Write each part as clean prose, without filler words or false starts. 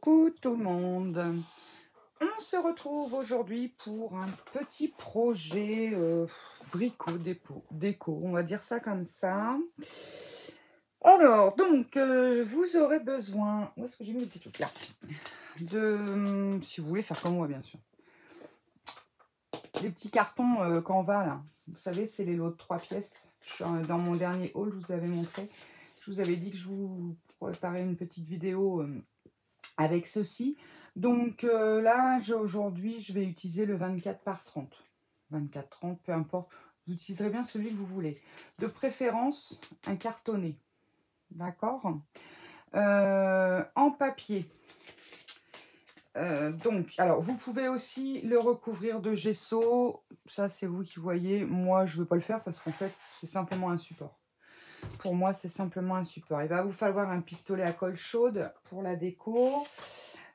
Coucou tout le monde. On se retrouve aujourd'hui pour un petit projet déco, on va dire ça comme ça. Alors, donc, vous aurez besoin... Où est-ce que j'ai mis le petit truc là? Si vous voulez faire comme moi, bien sûr. Les petits cartons Canva, là. Vous savez, c'est les lots de 3 pièces. Dans mon dernier haul, je vous avais montré. Je vous avais dit que je vous préparais une petite vidéo... avec ceci. Donc là, aujourd'hui, je vais utiliser le 24 par 30. 24-30, peu importe. Vous utiliserez bien celui que vous voulez. De préférence, un cartonné. D'accord, en papier. Donc, alors, vous pouvez aussi le recouvrir de gesso. Ça, c'est vous qui voyez. Moi, je ne veux pas le faire parce qu'en fait, c'est simplement un support. Pour moi, c'est simplement un support. Il va vous falloir un pistolet à colle chaude pour la déco.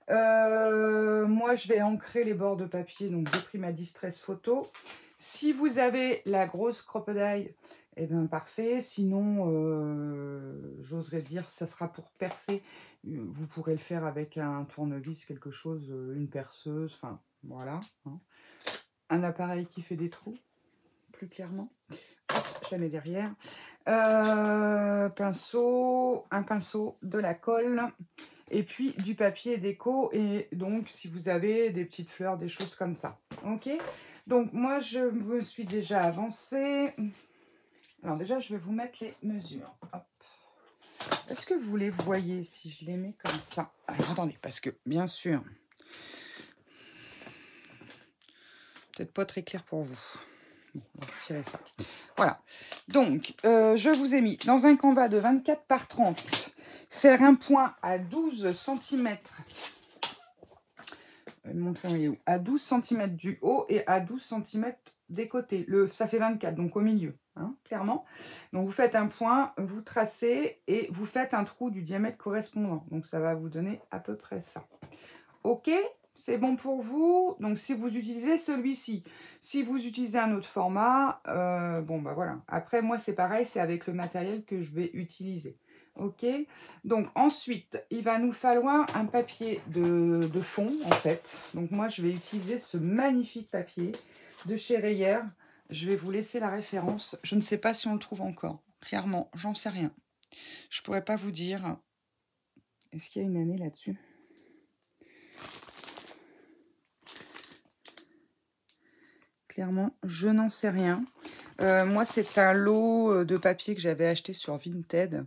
Moi, je vais ancrer les bords de papier. Donc, j'ai pris ma Distress Photo. Si vous avez la grosse crocodile, eh bien, parfait. Sinon, j'oserais dire, ça sera pour percer. Vous pourrez le faire avec un tournevis, quelque chose, une perceuse. Enfin, voilà. Hein. Un appareil qui fait des trous, plus clairement. Hop, je la mets derrière. Un pinceau, de la colle et puis du papier déco. Et donc, si vous avez des petites fleurs, des choses comme ça. Ok, donc moi, je me suis déjà avancée. Alors déjà, je vais vous mettre les mesures. Est-ce que vous les voyez si je les mets comme ça? Alors, attendez, parce que bien sûr, peut-être pas très clair pour vous. Bon, on va retirer ça. Voilà. Donc, je vous ai mis dans un Canva de 24 par 30, faire un point à 12 cm. Montrer où? À 12 cm du haut et à 12 cm des côtés. Ça fait 24, donc au milieu, hein, clairement. Donc, vous faites un point, vous tracez et vous faites un trou du diamètre correspondant. Donc, ça va vous donner à peu près ça. OK ? C'est bon pour vous. Donc, si vous utilisez celui-ci, si vous utilisez un autre format, bon, bah voilà. Après, moi, c'est pareil, c'est avec le matériel que je vais utiliser. OK. Donc, ensuite, il va nous falloir un papier de fond, en fait. Donc, moi, je vais utiliser ce magnifique papier de chez Reyer. Je vais vous laisser la référence. Je ne sais pas si on le trouve encore. Clairement, j'en sais rien. Je ne pourrais pas vous dire. Est-ce qu'il y a une année là-dessus ? Clairement, je n'en sais rien. Moi, c'est un lot de papier que j'avais acheté sur Vinted.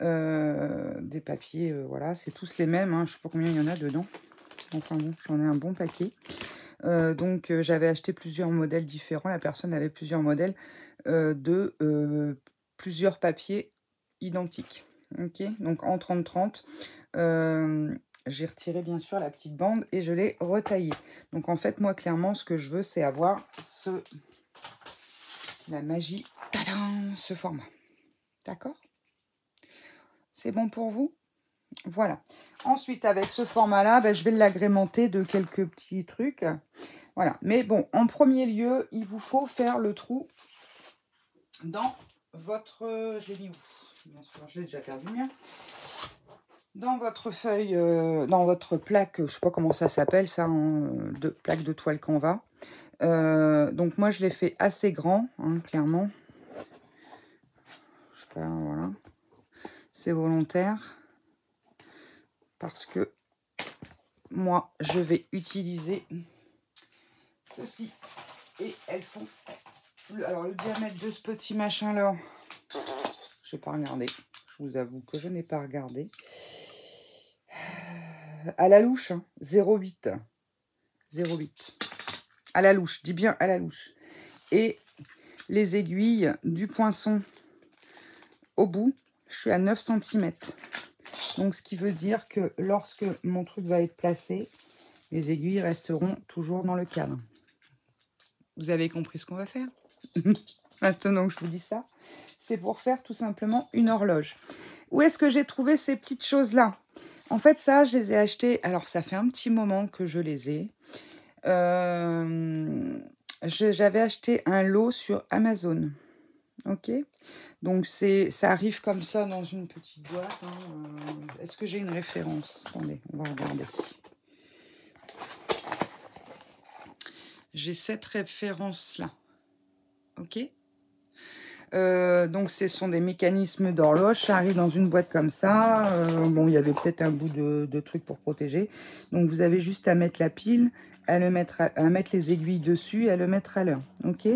Des papiers, voilà, c'est tous les mêmes. Hein. Je ne sais pas combien il y en a dedans. Enfin bon, j'en ai un bon paquet. Donc, j'avais acheté plusieurs modèles différents. La personne avait plusieurs modèles de plusieurs papiers identiques. Ok, donc en 30-30. J'ai retiré bien sûr la petite bande et je l'ai retaillée. Donc en fait, moi, clairement, ce que je veux, c'est avoir la magie, tadam, ce format. D'accord? C'est bon pour vous? Voilà. Ensuite, avec ce format-là, ben, je vais l'agrémenter de quelques petits trucs. Voilà. Mais bon, en premier lieu, il vous faut faire le trou dans votre... Je l'ai mis où? Bien sûr, je l'ai déjà perdu, bien. Dans votre feuille, dans votre plaque, je ne sais pas comment ça s'appelle, ça, hein, plaque de toile Canva. Donc moi, je l'ai fait assez grand, hein, clairement. Je sais pas, voilà. C'est volontaire. Parce que moi, je vais utiliser ceci. Et elles font... Alors, le diamètre de ce petit machin-là, je n'ai pas regardé. Je vous avoue que je n'ai pas regardé. À la louche, hein, 0,8. 0,8. À la louche, dis bien à la louche. Et les aiguilles du poinçon au bout, je suis à 9 cm. Donc, ce qui veut dire que lorsque mon truc va être placé, les aiguilles resteront toujours dans le cadre. Vous avez compris ce qu'on va faire? Maintenant que je vous dis ça, c'est pour faire tout simplement une horloge. Où est-ce que j'ai trouvé ces petites choses-là? En fait, ça, je les ai achetées. Alors, ça fait un petit moment que je les ai. J'avais acheté un lot sur Amazon. Ok. Donc, ça arrive comme ça dans une petite boîte. Hein. Est-ce que j'ai une référence? Attendez, on va regarder. J'ai cette référence-là. Ok. Donc, ce sont des mécanismes d'horloge. Ça arrive dans une boîte comme ça. Bon, il y avait peut-être un bout de truc pour protéger. Donc, vous avez juste à mettre la pile, à mettre les aiguilles dessus et à le mettre à l'heure. Ok.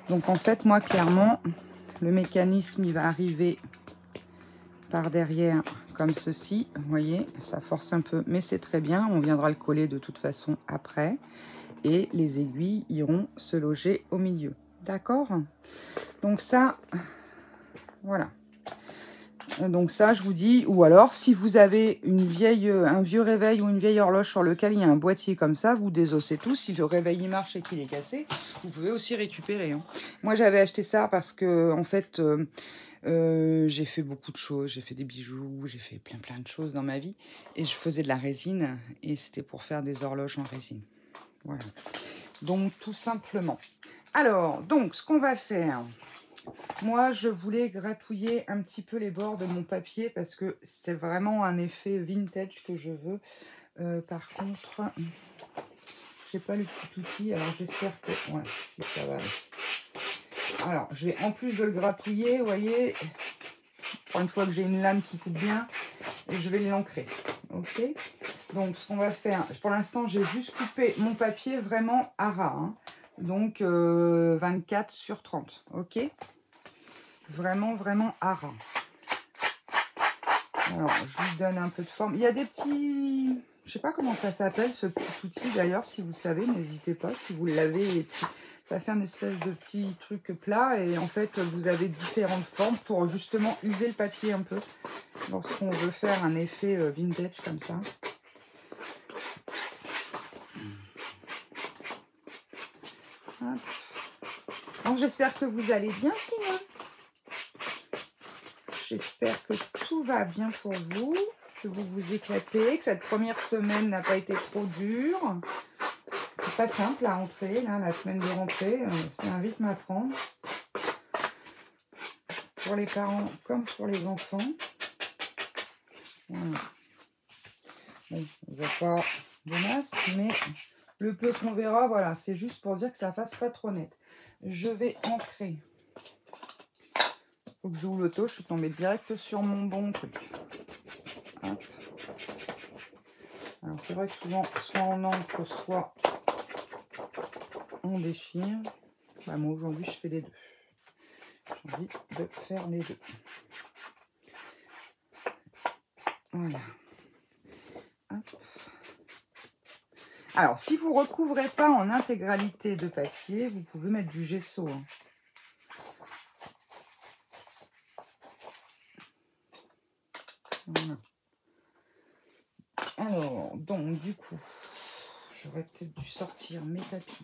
Donc, en fait, moi, clairement, le mécanisme, il va arriver par derrière comme ceci. Vous voyez, ça force un peu, mais c'est très bien. On viendra le coller de toute façon après. Et les aiguilles iront se loger au milieu. D'accord? Donc ça, voilà. Donc ça, je vous dis, ou alors, si vous avez un vieux réveil ou une vieille horloge sur lequel il y a un boîtier comme ça, vous désossez tout. Si le réveil il marche et qu'il est cassé, vous pouvez aussi récupérer. Hein. Moi, j'avais acheté ça parce que, en fait, j'ai fait beaucoup de choses. J'ai fait des bijoux, j'ai fait plein de choses dans ma vie. Et je faisais de la résine et c'était pour faire des horloges en résine. Voilà. Donc, tout simplement. Alors, donc, ce qu'on va faire... Moi, je voulais gratouiller un petit peu les bords de mon papier parce que c'est vraiment un effet vintage que je veux. Par contre, j'ai pas le petit outil, alors j'espère que... Ouais, si ça va. Alors, je vais en plus de le gratouiller, vous voyez, pour une fois que j'ai une lame qui coupe bien, je vais l'ancrer. Ok. Donc, ce qu'on va faire, pour l'instant, j'ai juste coupé mon papier vraiment à ras. Hein. Donc, 24 sur 30. Ok. Vraiment à ras. Alors, je vous donne un peu de forme. Il y a des petits... Je sais pas comment ça s'appelle, ce petit outil d'ailleurs. Si vous savez, n'hésitez pas. Si vous l'avez, et puis ça fait un espèce de petit truc plat. Et en fait, vous avez différentes formes pour justement user le papier un peu. Lorsqu'on veut faire un effet vintage comme ça. Bon, j'espère que vous allez bien sinon. J'espère que tout va bien pour vous, que vous vous éclatez, que cette première semaine n'a pas été trop dure. C'est pas simple la rentrée, là, la semaine de rentrée, c'est un rythme à prendre. Pour les parents comme pour les enfants. Voilà. Bon, on ne voit pas de masse, mais le peu qu'on verra, voilà, c'est juste pour dire que ça fasse pas trop net. Je vais ancrer. Faut que j'ouvre l'auto, je suis tombée direct sur mon bon truc. Hop. Alors c'est vrai que souvent, soit on encre, soit on déchire. Bah, moi aujourd'hui je fais les deux. J'ai envie de faire les deux. Voilà. Hop. Alors si vous ne recouvrez pas en intégralité de papier, vous pouvez mettre du gesso. Hein. Voilà. Alors, donc du coup, j'aurais peut-être dû sortir mes tapis.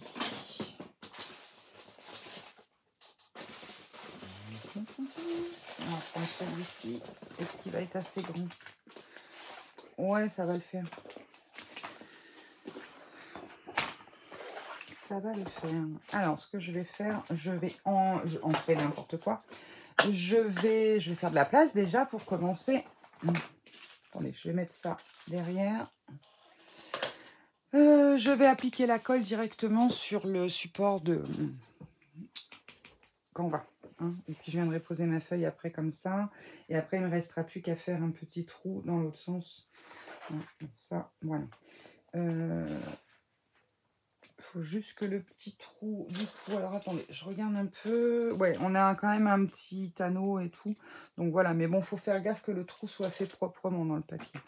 On va prendre celui-ci. Est-ce qu'il va être assez grand? Ouais, ça va le faire. Ça va le faire. Alors, ce que je vais faire, je vais ancrer n'importe quoi. Je vais faire de la place déjà pour commencer. Attendez, je vais mettre ça derrière. Je vais appliquer la colle directement sur le support de Canva. Hein. Et puis je viendrai poser ma feuille après comme ça. Et après, il ne me restera plus qu'à faire un petit trou dans l'autre sens. Ça, voilà. Faut juste que le petit trou, du coup, alors attendez, je regarde un peu. Ouais, on a quand même un petit anneau et tout. Donc voilà, mais bon, faut faire gaffe que le trou soit fait proprement dans le papier.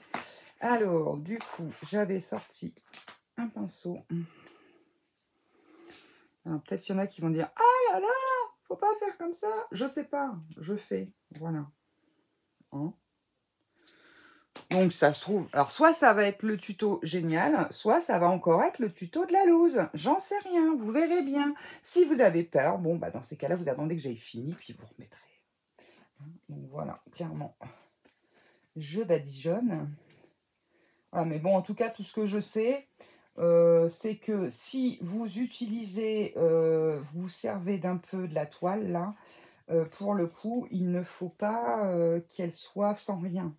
Alors, du coup, j'avais sorti un pinceau. Alors, peut-être qu'il y en a qui vont dire « Ah là là, faut pas faire comme ça !» Je sais pas, je fais. Voilà. Hein? Donc, ça se trouve... Alors, soit ça va être le tuto génial, soit ça va encore être le tuto de la loose. J'en sais rien, vous verrez bien. Si vous avez peur, bon, bah dans ces cas-là, vous attendez que j'aille fini, puis vous remettrez. Donc, voilà, clairement, je badigeonne. Voilà, mais bon, en tout cas, tout ce que je sais, c'est que si vous utilisez, vous servez d'un peu de la toile, là, pour le coup, il ne faut pas qu'elle soit sans rien.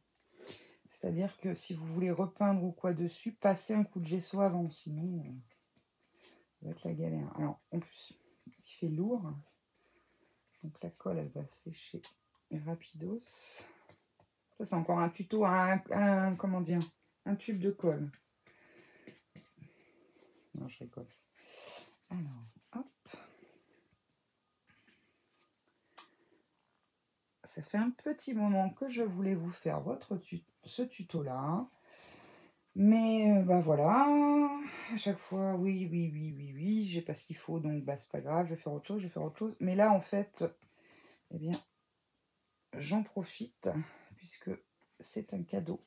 C'est-à-dire que si vous voulez repeindre ou quoi dessus, passez un coup de gesso avant, sinon ça va être la galère. Alors, en plus, il fait lourd. Donc la colle, elle va sécher rapidos. Ça, c'est encore un tuto, comment dire, un tube de colle. Non, je rigole. Alors, hop. Ça fait un petit moment que je voulais vous faire ce tuto-là. Mais bah voilà, à chaque fois, oui, j'ai pas ce qu'il faut, donc bah c'est pas grave, je vais faire autre chose, Mais là, en fait, eh bien, j'en profite, puisque c'est un cadeau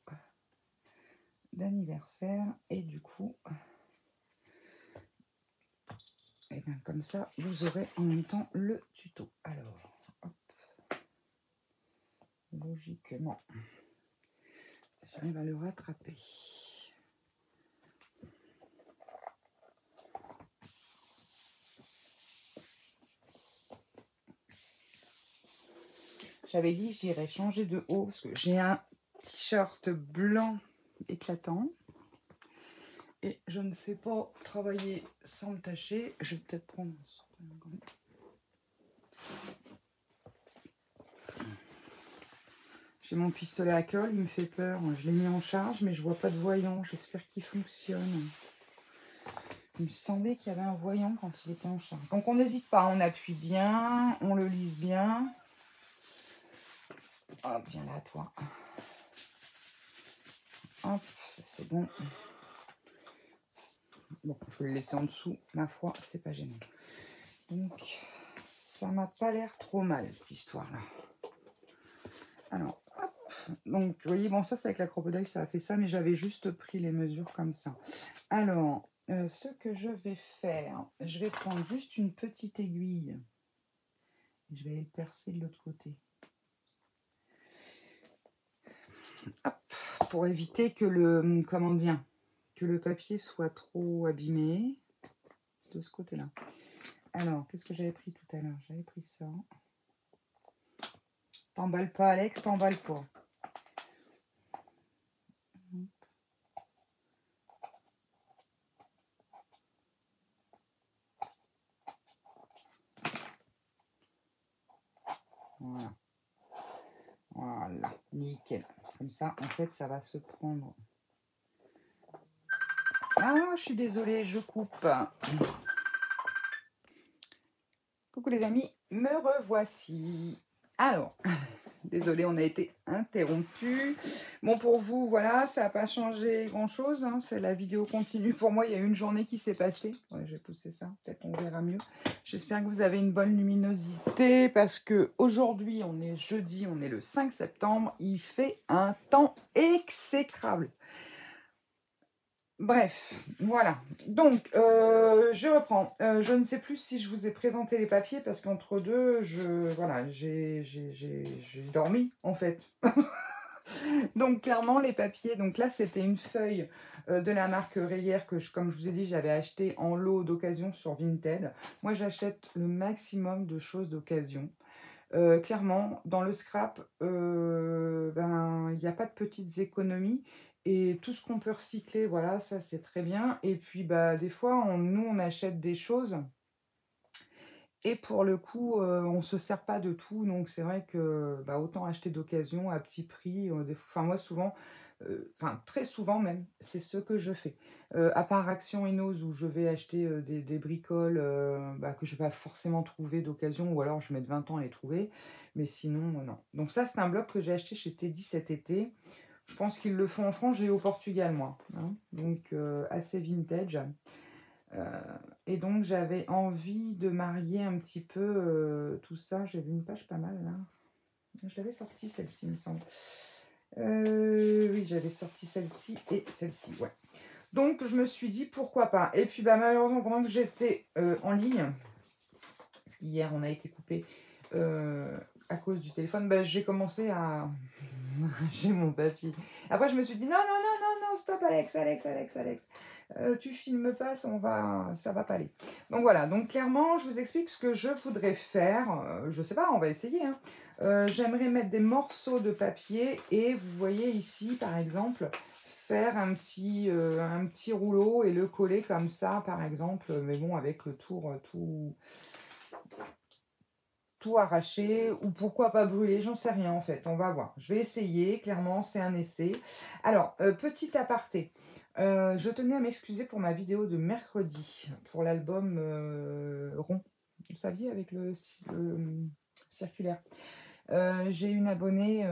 d'anniversaire, et du coup, et bien comme ça, vous aurez en même temps le tuto. Alors, hop, logiquement, j'arrive à le rattraper. J'avais dit j'irais changer de haut parce que j'ai un t-shirt blanc éclatant et je ne sais pas travailler sans me tacher. Je vais peut-être prendre j'ai mon pistolet à colle, il me fait peur. Je l'ai mis en charge mais je vois pas de voyant. J'espère qu'il fonctionne. Il me semblait qu'il y avait un voyant quand il était en charge. Donc on n'hésite pas, on appuie bien, on le lisse bien. Hop, viens là, toi. Hop, ça c'est bon. Bon, je vais le laisser en dessous, ma foi, c'est pas gênant. Donc, ça m'a pas l'air trop mal, cette histoire-là. Alors, hop. Donc, vous voyez, bon, ça c'est avec la crocodile, ça a fait ça, mais j'avais juste pris les mesures comme ça. Alors, ce que je vais faire, je vais prendre juste une petite aiguille. Je vais le percer de l'autre côté. Hop, pour éviter que le, comment dire, que le papier soit trop abîmé de ce côté-là. Alors, qu'est-ce que j'avais pris tout à l'heure? J'avais pris ça. T'emballes pas, Alex, t'emballes pas. Voilà. Voilà, nickel. Comme ça, en fait, ça va se prendre. Ah, je suis désolée, je coupe. Coucou les amis, me revoici. Alors, désolée, on a été interrompu. Bon, pour vous, voilà, ça n'a pas changé grand-chose. Hein, c'est la vidéo continue. Pour moi, il y a une journée qui s'est passée. Ouais, je vais pousser ça, peut-être on verra mieux. J'espère que vous avez une bonne luminosité parce que aujourd'hui, on est jeudi, on est le 5 septembre. Il fait un temps exécrable. Bref, voilà. Donc, je reprends. Je ne sais plus si je vous ai présenté les papiers parce qu'entre deux, voilà, j'ai dormi en fait. Donc, clairement, les papiers. Donc là, c'était une feuille de la marque Rayer que, comme je vous ai dit, j'avais acheté en lot d'occasion sur Vinted. Moi, j'achète le maximum de choses d'occasion. Clairement, dans le scrap, ben, il n'y a pas de petites économies. Et tout ce qu'on peut recycler, voilà, ça c'est très bien. Et puis, bah, des fois, nous, on achète des choses. Et pour le coup, on ne se sert pas de tout. Donc, c'est vrai que bah, autant acheter d'occasion à petit prix. Enfin, moi, souvent, enfin, très souvent même, c'est ce que je fais. À part Action Enos, où je vais acheter des bricoles bah, que je ne vais pas forcément trouver d'occasion, ou alors je mets 20 ans à les trouver. Mais sinon, non. Donc, ça, c'est un bloc que j'ai acheté chez Teddy cet été. Je pense qu'ils le font en France, j'ai au Portugal, moi. Hein. Donc, assez vintage. Et donc, j'avais envie de marier un petit peu tout ça. J'ai vu une page pas mal, là. Je l'avais sortie, celle-ci, il me semble. Oui, j'avais sorti celle-ci et celle-ci, ouais. Donc, je me suis dit, pourquoi pas. Et puis, bah, malheureusement, pendant que j'étais en ligne, parce qu'hier, on a été coupé à cause du téléphone, bah, j'ai commencé à... j'ai mon papier. Après, je me suis dit, non, stop Alex, tu filmes pas, ça va pas aller. Donc voilà, donc clairement, je vous explique ce que je voudrais faire. Je sais pas, on va essayer. Hein. J'aimerais mettre des morceaux de papier et vous voyez ici, par exemple, faire un petit rouleau et le coller comme ça, par exemple, mais bon, avec le tour tout arraché, ou pourquoi pas brûler, j'en sais rien en fait, on va voir. Je vais essayer, clairement, c'est un essai. Alors, petit aparté, je tenais à m'excuser pour ma vidéo de mercredi, pour l'album rond, vous saviez, avec le circulaire. J'ai une abonnée,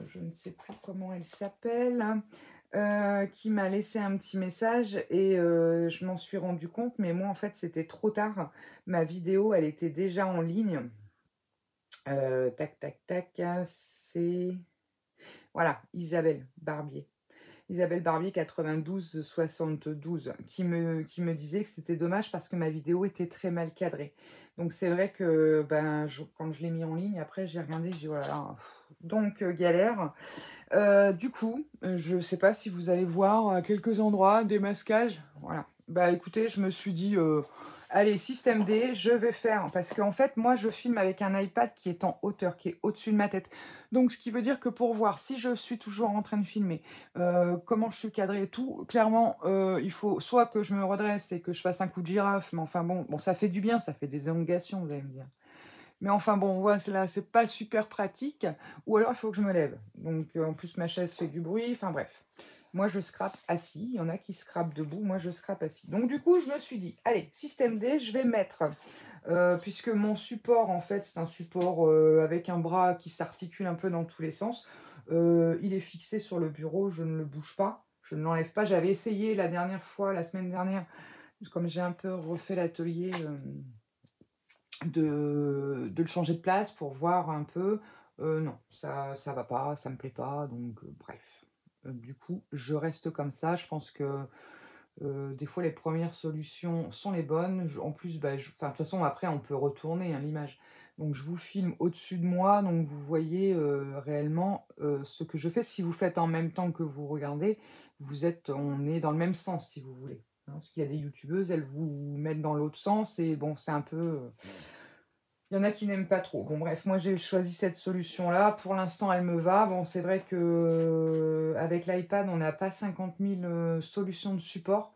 je ne sais plus comment elle s'appelle, qui m'a laissé un petit message et je m'en suis rendu compte, mais moi en fait c'était trop tard. Ma vidéo elle était déjà en ligne. Tac tac tac, c'est voilà, Isabelle Barbier. Isabelle Barbier 92 72 qui me disait que c'était dommage parce que ma vidéo était très mal cadrée. Donc c'est vrai que ben, quand je l'ai mis en ligne, après j'ai regardé, j'ai dit voilà. Donc galère. Du coup, je ne sais pas si vous allez voir à quelques endroits des masquages. Voilà. Bah écoutez, je me suis dit, allez, système D, je vais faire. Parce qu'en fait, moi, je filme avec un iPad qui est en hauteur, qui est au-dessus de ma tête. Donc, ce qui veut dire que pour voir si je suis toujours en train de filmer, comment je suis cadrée et tout, clairement, il faut soit que je me redresse et que je fasse un coup de girafe. Mais enfin bon, ça fait du bien, ça fait des élongations, vous allez me dire. Mais enfin bon, voilà, c'est pas super pratique. Ou alors il faut que je me lève. Donc en plus ma chaise fait du bruit. Enfin bref. Moi je scrape assis. Il y en a qui scrapent debout. Moi je scrape assis. Donc du coup je me suis dit, allez, système D, je vais mettre, puisque mon support en fait c'est un support avec un bras qui s'articule un peu dans tous les sens. Il est fixé sur le bureau, je ne le bouge pas. Je ne l'enlève pas. J'avais essayé la dernière fois, la semaine dernière, comme j'ai un peu refait l'atelier. De le changer de place pour voir un peu. Non, ça va pas, ça me plaît pas, donc bref. Du coup, je reste comme ça. Je pense que des fois, les premières solutions sont les bonnes. En plus, bah, de toute façon, après, on peut retourner hein, l'image. Donc, je vous filme au-dessus de moi, donc vous voyez réellement ce que je fais. Si vous faites en même temps que vous regardez, on est dans le même sens, si vous voulez. Hein, parce qu'il y a des youtubeuses, elles vous mettent dans l'autre sens, et bon, c'est un peu... il y en a qui n'aiment pas trop. Bon, bref, moi j'ai choisi cette solution-là. Pour l'instant, elle me va. Bon, c'est vrai que avec l'iPad, on n'a pas 50 000 solutions de support.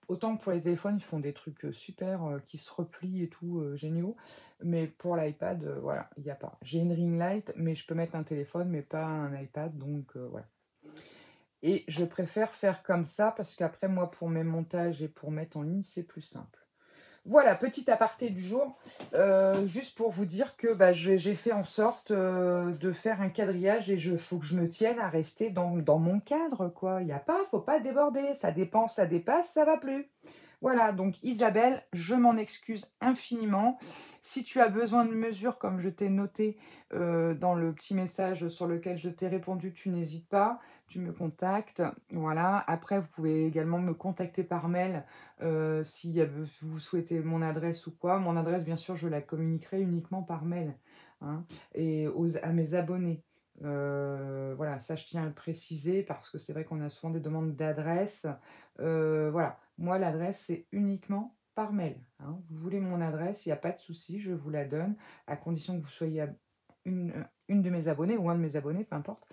Autant que pour les téléphones, ils font des trucs super qui se replient et tout, géniaux. Mais pour l'iPad, voilà, il n'y a pas. J'ai une ring light, mais je peux mettre un téléphone, mais pas un iPad. Donc voilà. Et je préfère faire comme ça parce qu'après, moi, pour mes montages et pour mettre en ligne, c'est plus simple. Voilà, petit aparté du jour, juste pour vous dire que bah, j'ai fait en sorte de faire un quadrillage et faut que je me tienne à rester dans mon cadre, quoi. Il n'y a pas, faut pas déborder, ça dépense, ça dépasse, ça va plus. Voilà, donc Isabelle, je m'en excuse infiniment. Si tu as besoin de mesures, comme je t'ai noté dans le petit message sur lequel je t'ai répondu, tu n'hésites pas, tu me contactes. Voilà, après vous pouvez également me contacter par mail si vous souhaitez mon adresse ou quoi. Mon adresse, bien sûr, je la communiquerai uniquement par mail hein, et à mes abonnés. Voilà, ça je tiens à le préciser parce que c'est vrai qu'on a souvent des demandes d'adresse. Voilà, moi l'adresse c'est uniquement par mail. Hein. Vous voulez mon adresse, il n'y a pas de souci, je vous la donne, à condition que vous soyez une de mes abonnées ou un de mes abonnés, peu importe.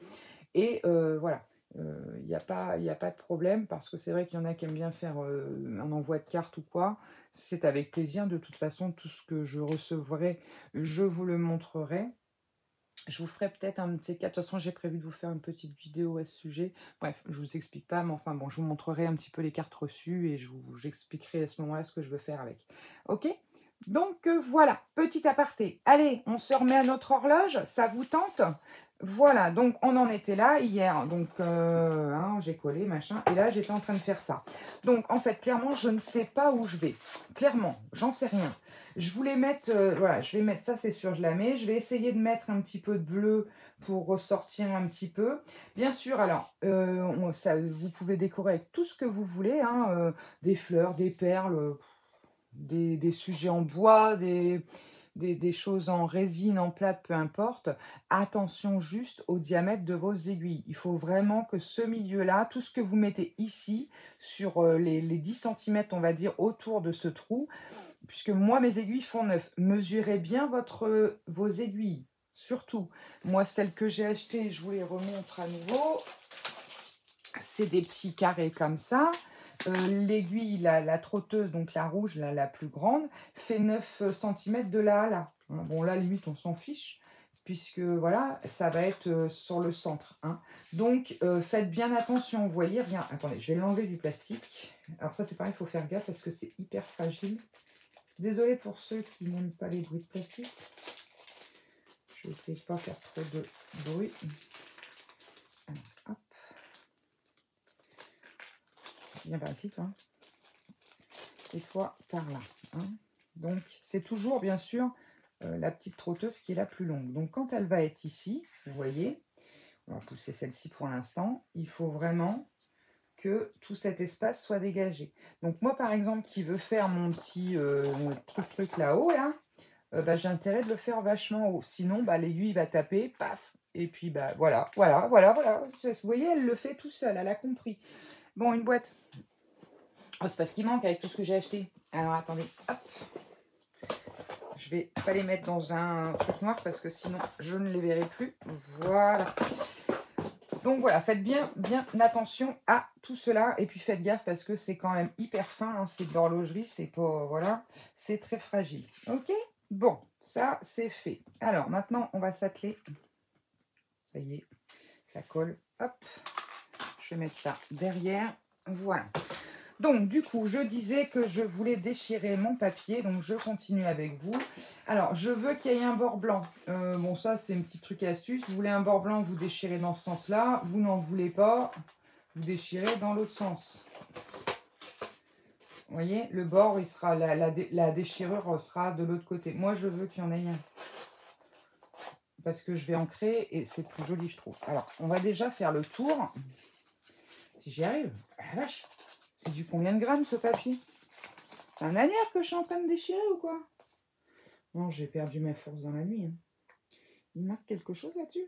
Et voilà, il n'y a pas de problème parce que c'est vrai qu'il y en a qui aiment bien faire un envoi de carte ou quoi. C'est avec plaisir. De toute façon, tout ce que je recevrai, je vous le montrerai. Je vous ferai peut-être un de ces quatre. De toute façon, j'ai prévu de vous faire une petite vidéo à ce sujet. Bref, je vous explique pas, mais enfin bon, je vous montrerai un petit peu les cartes reçues et j'expliquerai à ce moment-là ce que je veux faire avec. Ok? Donc voilà, petit aparté. Allez, on se remet à notre horloge, ça vous tente? Voilà, donc on en était là hier. Donc hein, j'ai collé, machin, et là j'étais en train de faire ça. Donc en fait, clairement, je ne sais pas où je vais. Clairement, j'en sais rien. Je voulais mettre, voilà, je vais mettre ça, c'est sûr, je la mets. Je vais essayer de mettre un petit peu de bleu pour ressortir un petit peu. Bien sûr, alors, vous pouvez décorer avec tout ce que vous voulez, hein, des fleurs, des perles, des sujets en bois, des choses en résine, en plâtre, peu importe, attention juste au diamètre de vos aiguilles. Il faut vraiment que ce milieu-là, tout ce que vous mettez ici, sur les 10 centimètres, on va dire, autour de ce trou, puisque moi, mes aiguilles font 9. Mesurez bien vos aiguilles, surtout. Moi, celles que j'ai achetées, je vous les remontre à nouveau. C'est des petits carrés comme ça. L'aiguille, la trotteuse, donc la rouge, la plus grande, fait 9 cm de là à là. Bon, là, limite, on s'en fiche, puisque, voilà, ça va être sur le centre. Hein. Donc, faites bien attention. Vous voyez, rien. Attendez, je vais l'enlever du plastique. Alors ça, c'est pareil, il faut faire gaffe parce que c'est hyper fragile. Désolée pour ceux qui n'aiment pas les bruits de plastique. Je vais essayer de ne pas faire trop de bruit. Alors, hop. Bien par ici, toi. Et toi, par là. Hein. Donc, c'est toujours, bien sûr, la petite trotteuse qui est la plus longue. Donc, quand elle va être ici, vous voyez, on va pousser celle-ci pour l'instant, il faut vraiment que tout cet espace soit dégagé. Donc, moi, par exemple, qui veux faire mon petit truc là-haut, là, bah, j'ai intérêt de le faire vachement haut. Sinon, bah, l'aiguille va taper, paf, et puis, bah, voilà. Vous voyez, elle le fait tout seul, elle a compris. Bon, une boîte. Oh, c'est parce qu'il manque avec tout ce que j'ai acheté. Alors, attendez, hop. Je vais pas les mettre dans un truc noir parce que sinon, je ne les verrai plus. Voilà. Donc, voilà, faites bien attention à tout cela. Et puis, faites gaffe parce que c'est quand même hyper fin. Hein, c'est de l'horlogerie, c'est pas... Voilà, c'est très fragile. OK? Bon, ça, c'est fait. Alors, maintenant, on va s'atteler. Ça y est, ça colle. Hop. Je vais mettre ça derrière. Voilà. Donc, du coup, je disais que je voulais déchirer mon papier. Donc, je continue avec vous. Alors, je veux qu'il y ait un bord blanc. Bon, ça, c'est un petit truc et astuce. Vous voulez un bord blanc, vous déchirez dans ce sens-là. Vous n'en voulez pas, vous déchirez dans l'autre sens. Vous voyez, le bord, il sera la déchirure sera de l'autre côté. Moi, je veux qu'il y en ait un. Parce que je vais ancrer et c'est plus joli, je trouve. Alors, on va déjà faire le tour. Si j'y arrive. Ah, la vache. C'est du combien de grammes ce papier? C'est un annuaire que je suis en train de déchirer ou quoi? Non, j'ai perdu ma force dans la nuit. Hein. Il marque quelque chose là-dessus?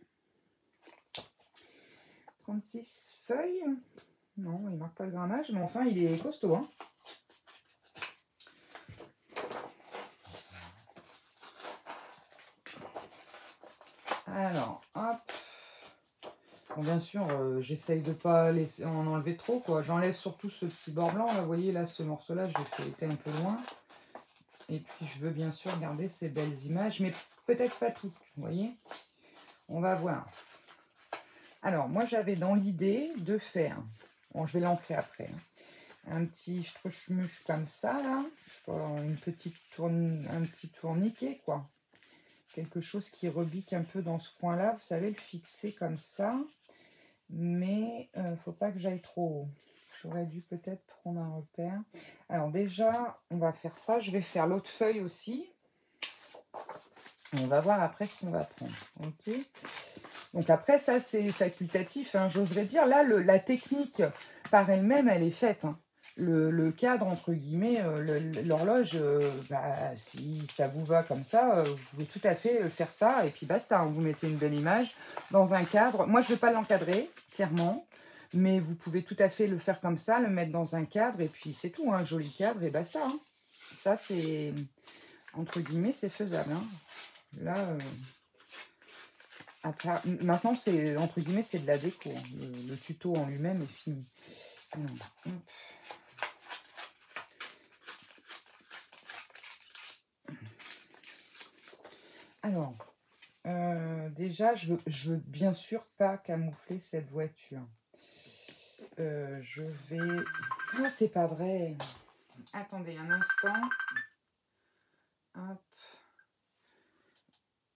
36 feuilles? Non, il marque pas le grammage, mais enfin, il est costaud. Hein. Alors, hop. Bon, bien sûr, j'essaye de pas en enlever trop, quoi. J'enlève surtout ce petit bord blanc, là. Vous voyez, là, ce morceau-là, je l'ai fait étaler un peu loin. Et puis, je veux bien sûr garder ces belles images, mais peut-être pas toutes, vous voyez. On va voir. Alors, moi, j'avais dans l'idée de faire... Bon, je vais l'ancrer après. Hein, un petit struche-muche comme ça, là. Un petit tourniquet, quoi. Quelque chose qui rebique un peu dans ce coin-là. Vous savez, le fixer comme ça. Mais faut pas que j'aille trop haut. J'aurais dû peut-être prendre un repère. Alors déjà, on va faire ça. Je vais faire l'autre feuille aussi. On va voir après ce qu'on va prendre. Ok. Donc après, ça, c'est facultatif. Hein, j'oserais dire, là, la technique par elle-même, elle est faite. Hein. Le cadre, entre guillemets, l'horloge, bah, si ça vous va comme ça, vous pouvez tout à fait faire ça. Et puis basta, hein, vous mettez une belle image dans un cadre. Moi, je ne vais pas l'encadrer, clairement. Mais vous pouvez tout à fait le faire comme ça, le mettre dans un cadre. Et puis c'est tout, un joli cadre. Et basta. Hein. Ça, c'est, entre guillemets, c'est faisable. Hein. Là... Après, maintenant, c'est entre guillemets, c'est de la déco. Hein. Le tuto en lui-même est fini. Alors, déjà, je veux bien sûr pas camoufler cette voiture. Je vais... Ah, c'est pas vrai. Attendez un instant. Hop.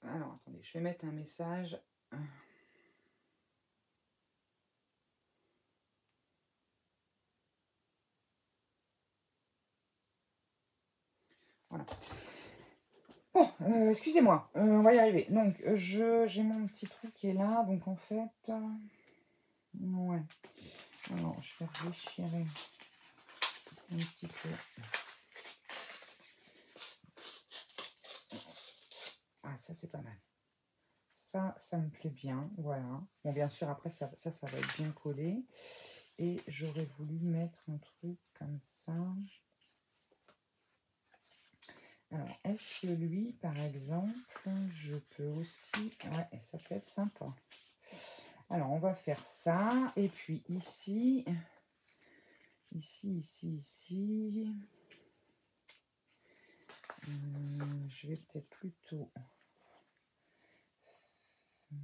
Alors, attendez, je vais mettre un message. Voilà. Bon, excusez-moi, on va y arriver. Donc, j'ai mon petit truc qui est là. Donc, en fait... ouais. Alors, je vais déchirer un petit peu. Ah, ça, c'est pas mal. Ça me plaît bien. Voilà. Bon, bien sûr, après, ça va être bien collé. Et j'aurais voulu mettre un truc comme ça. Alors, est-ce que lui, par exemple, je peux aussi... Ouais, ça peut être sympa. Alors, on va faire ça. Et puis ici... Ici... je vais peut-être plutôt... Il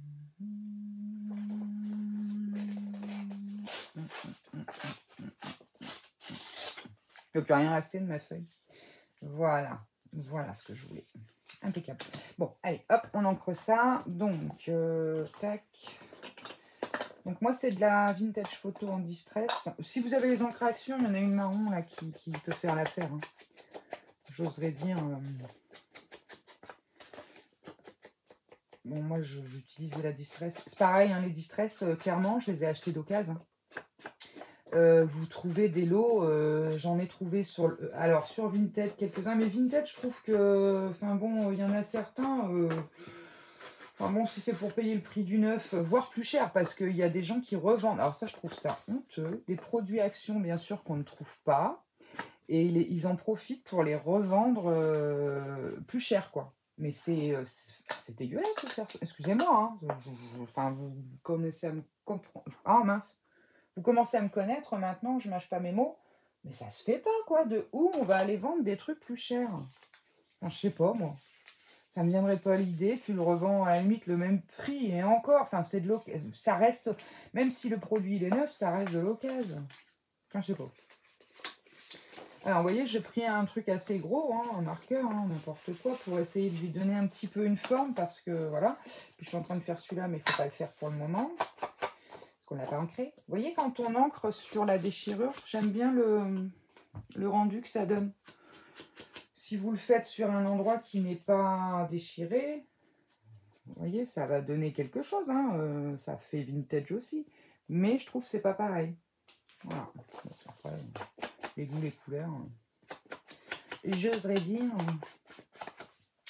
ne peut plus rien rester de ma feuille. Voilà. Voilà ce que je voulais. Impeccable. Bon, allez, hop, on encre ça. Donc, tac. Donc, moi, c'est de la vintage photo en distress. Si vous avez les encres à action, il y en a une marron là qui peut faire l'affaire. Hein. J'oserais dire... Bon, moi, j'utilise de la distress. C'est pareil, hein, les distress, clairement, je les ai achetés d'occasion. Vous trouvez des lots, j'en ai trouvé alors sur Vinted quelques-uns, mais Vinted, je trouve que, enfin bon, il y en a certains, enfin bon, si c'est pour payer le prix du neuf, voire plus cher, parce qu'il y a des gens qui revendent, alors ça, je trouve ça honteux, des produits Action, bien sûr, qu'on ne trouve pas, et ils en profitent pour les revendre plus cher, quoi. Mais c'est dégueulasse de faire ça. Excusez-moi, hein. Enfin, vous commencez à me comprendre. Ah mince. Vous commencez à me connaître maintenant, je mâche pas mes mots. Mais ça se fait pas, quoi. De où on va aller vendre des trucs plus chers? Enfin, je sais pas, moi. Ça me viendrait pas à l'idée. Tu le revends à la limite le même prix et encore. Enfin, c'est de l'occasion. Ça reste, même si le produit il est neuf, ça reste de l'occasion. Enfin, je sais pas. Alors, vous voyez, j'ai pris un truc assez gros, hein, un marqueur, hein, n'importe quoi, pour essayer de lui donner un petit peu une forme, parce que, voilà. Puis, je suis en train de faire celui-là, mais il ne faut pas le faire pour le moment, parce qu'on l'a pas ancré. Vous voyez, quand on encre sur la déchirure, j'aime bien le rendu que ça donne. Si vous le faites sur un endroit qui n'est pas déchiré, vous voyez, ça va donner quelque chose, hein, ça fait vintage aussi. Mais je trouve que c'est pas pareil. Voilà. Après, les goûts, les couleurs... Et j'oserais dire,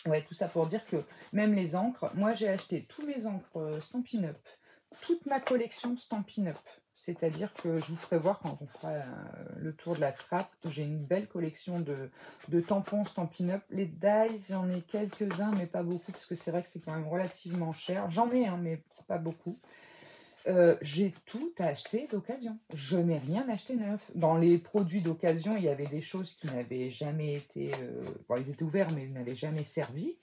ouais, tout ça pour dire que même les encres, moi j'ai acheté tous mes encres Stampin' Up, toute ma collection Stampin' Up. C'est-à-dire que je vous ferai voir quand on fera le tour de la scrap. J'ai une belle collection de tampons Stampin' Up. Les dies, j'en ai quelques-uns, mais pas beaucoup, parce que c'est vrai que c'est quand même relativement cher. J'en ai, hein, mais pas beaucoup. J'ai tout acheté d'occasion. Je n'ai rien acheté neuf. Dans les produits d'occasion, il y avait des choses qui n'avaient jamais été... bon, ils étaient ouverts, mais ils n'avaient jamais servi.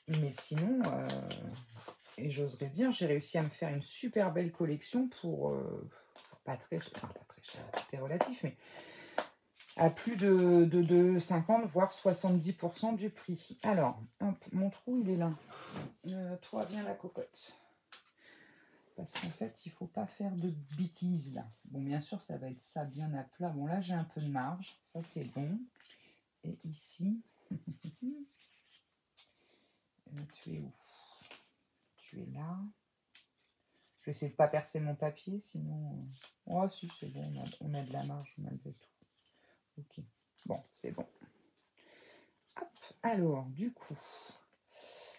Mais sinon, et j'oserais dire, j'ai réussi à me faire une super belle collection pour pas très cher, enfin, pas très cher, c'était relatif, mais à plus de 50, voire 70% du prix. Alors, hop, mon trou, il est là. Toi, viens la cocotte. Parce qu'en fait, il ne faut pas faire de bêtises là. Bon, bien sûr, ça va être ça bien à plat. Bon, là, j'ai un peu de marge. Ça, c'est bon. Et ici, tu es où? Tu es là. Je vais essayer de ne pas percer mon papier, sinon... Oh, si, c'est bon, on a de la marge malgré tout. Ok, bon, c'est bon. Hop, alors, du coup,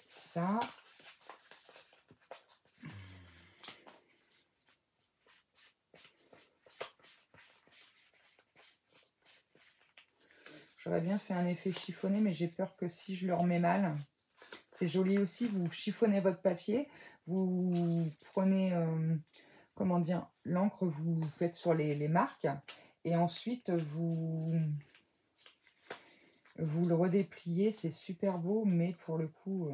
ça... J'aurais bien fait un effet chiffonné, mais j'ai peur que si je le remets mal... C'est joli aussi, vous chiffonnez votre papier, vous prenez, comment dire, l'encre, vous faites sur les marques, et ensuite vous le redépliez, c'est super beau, mais pour le coup,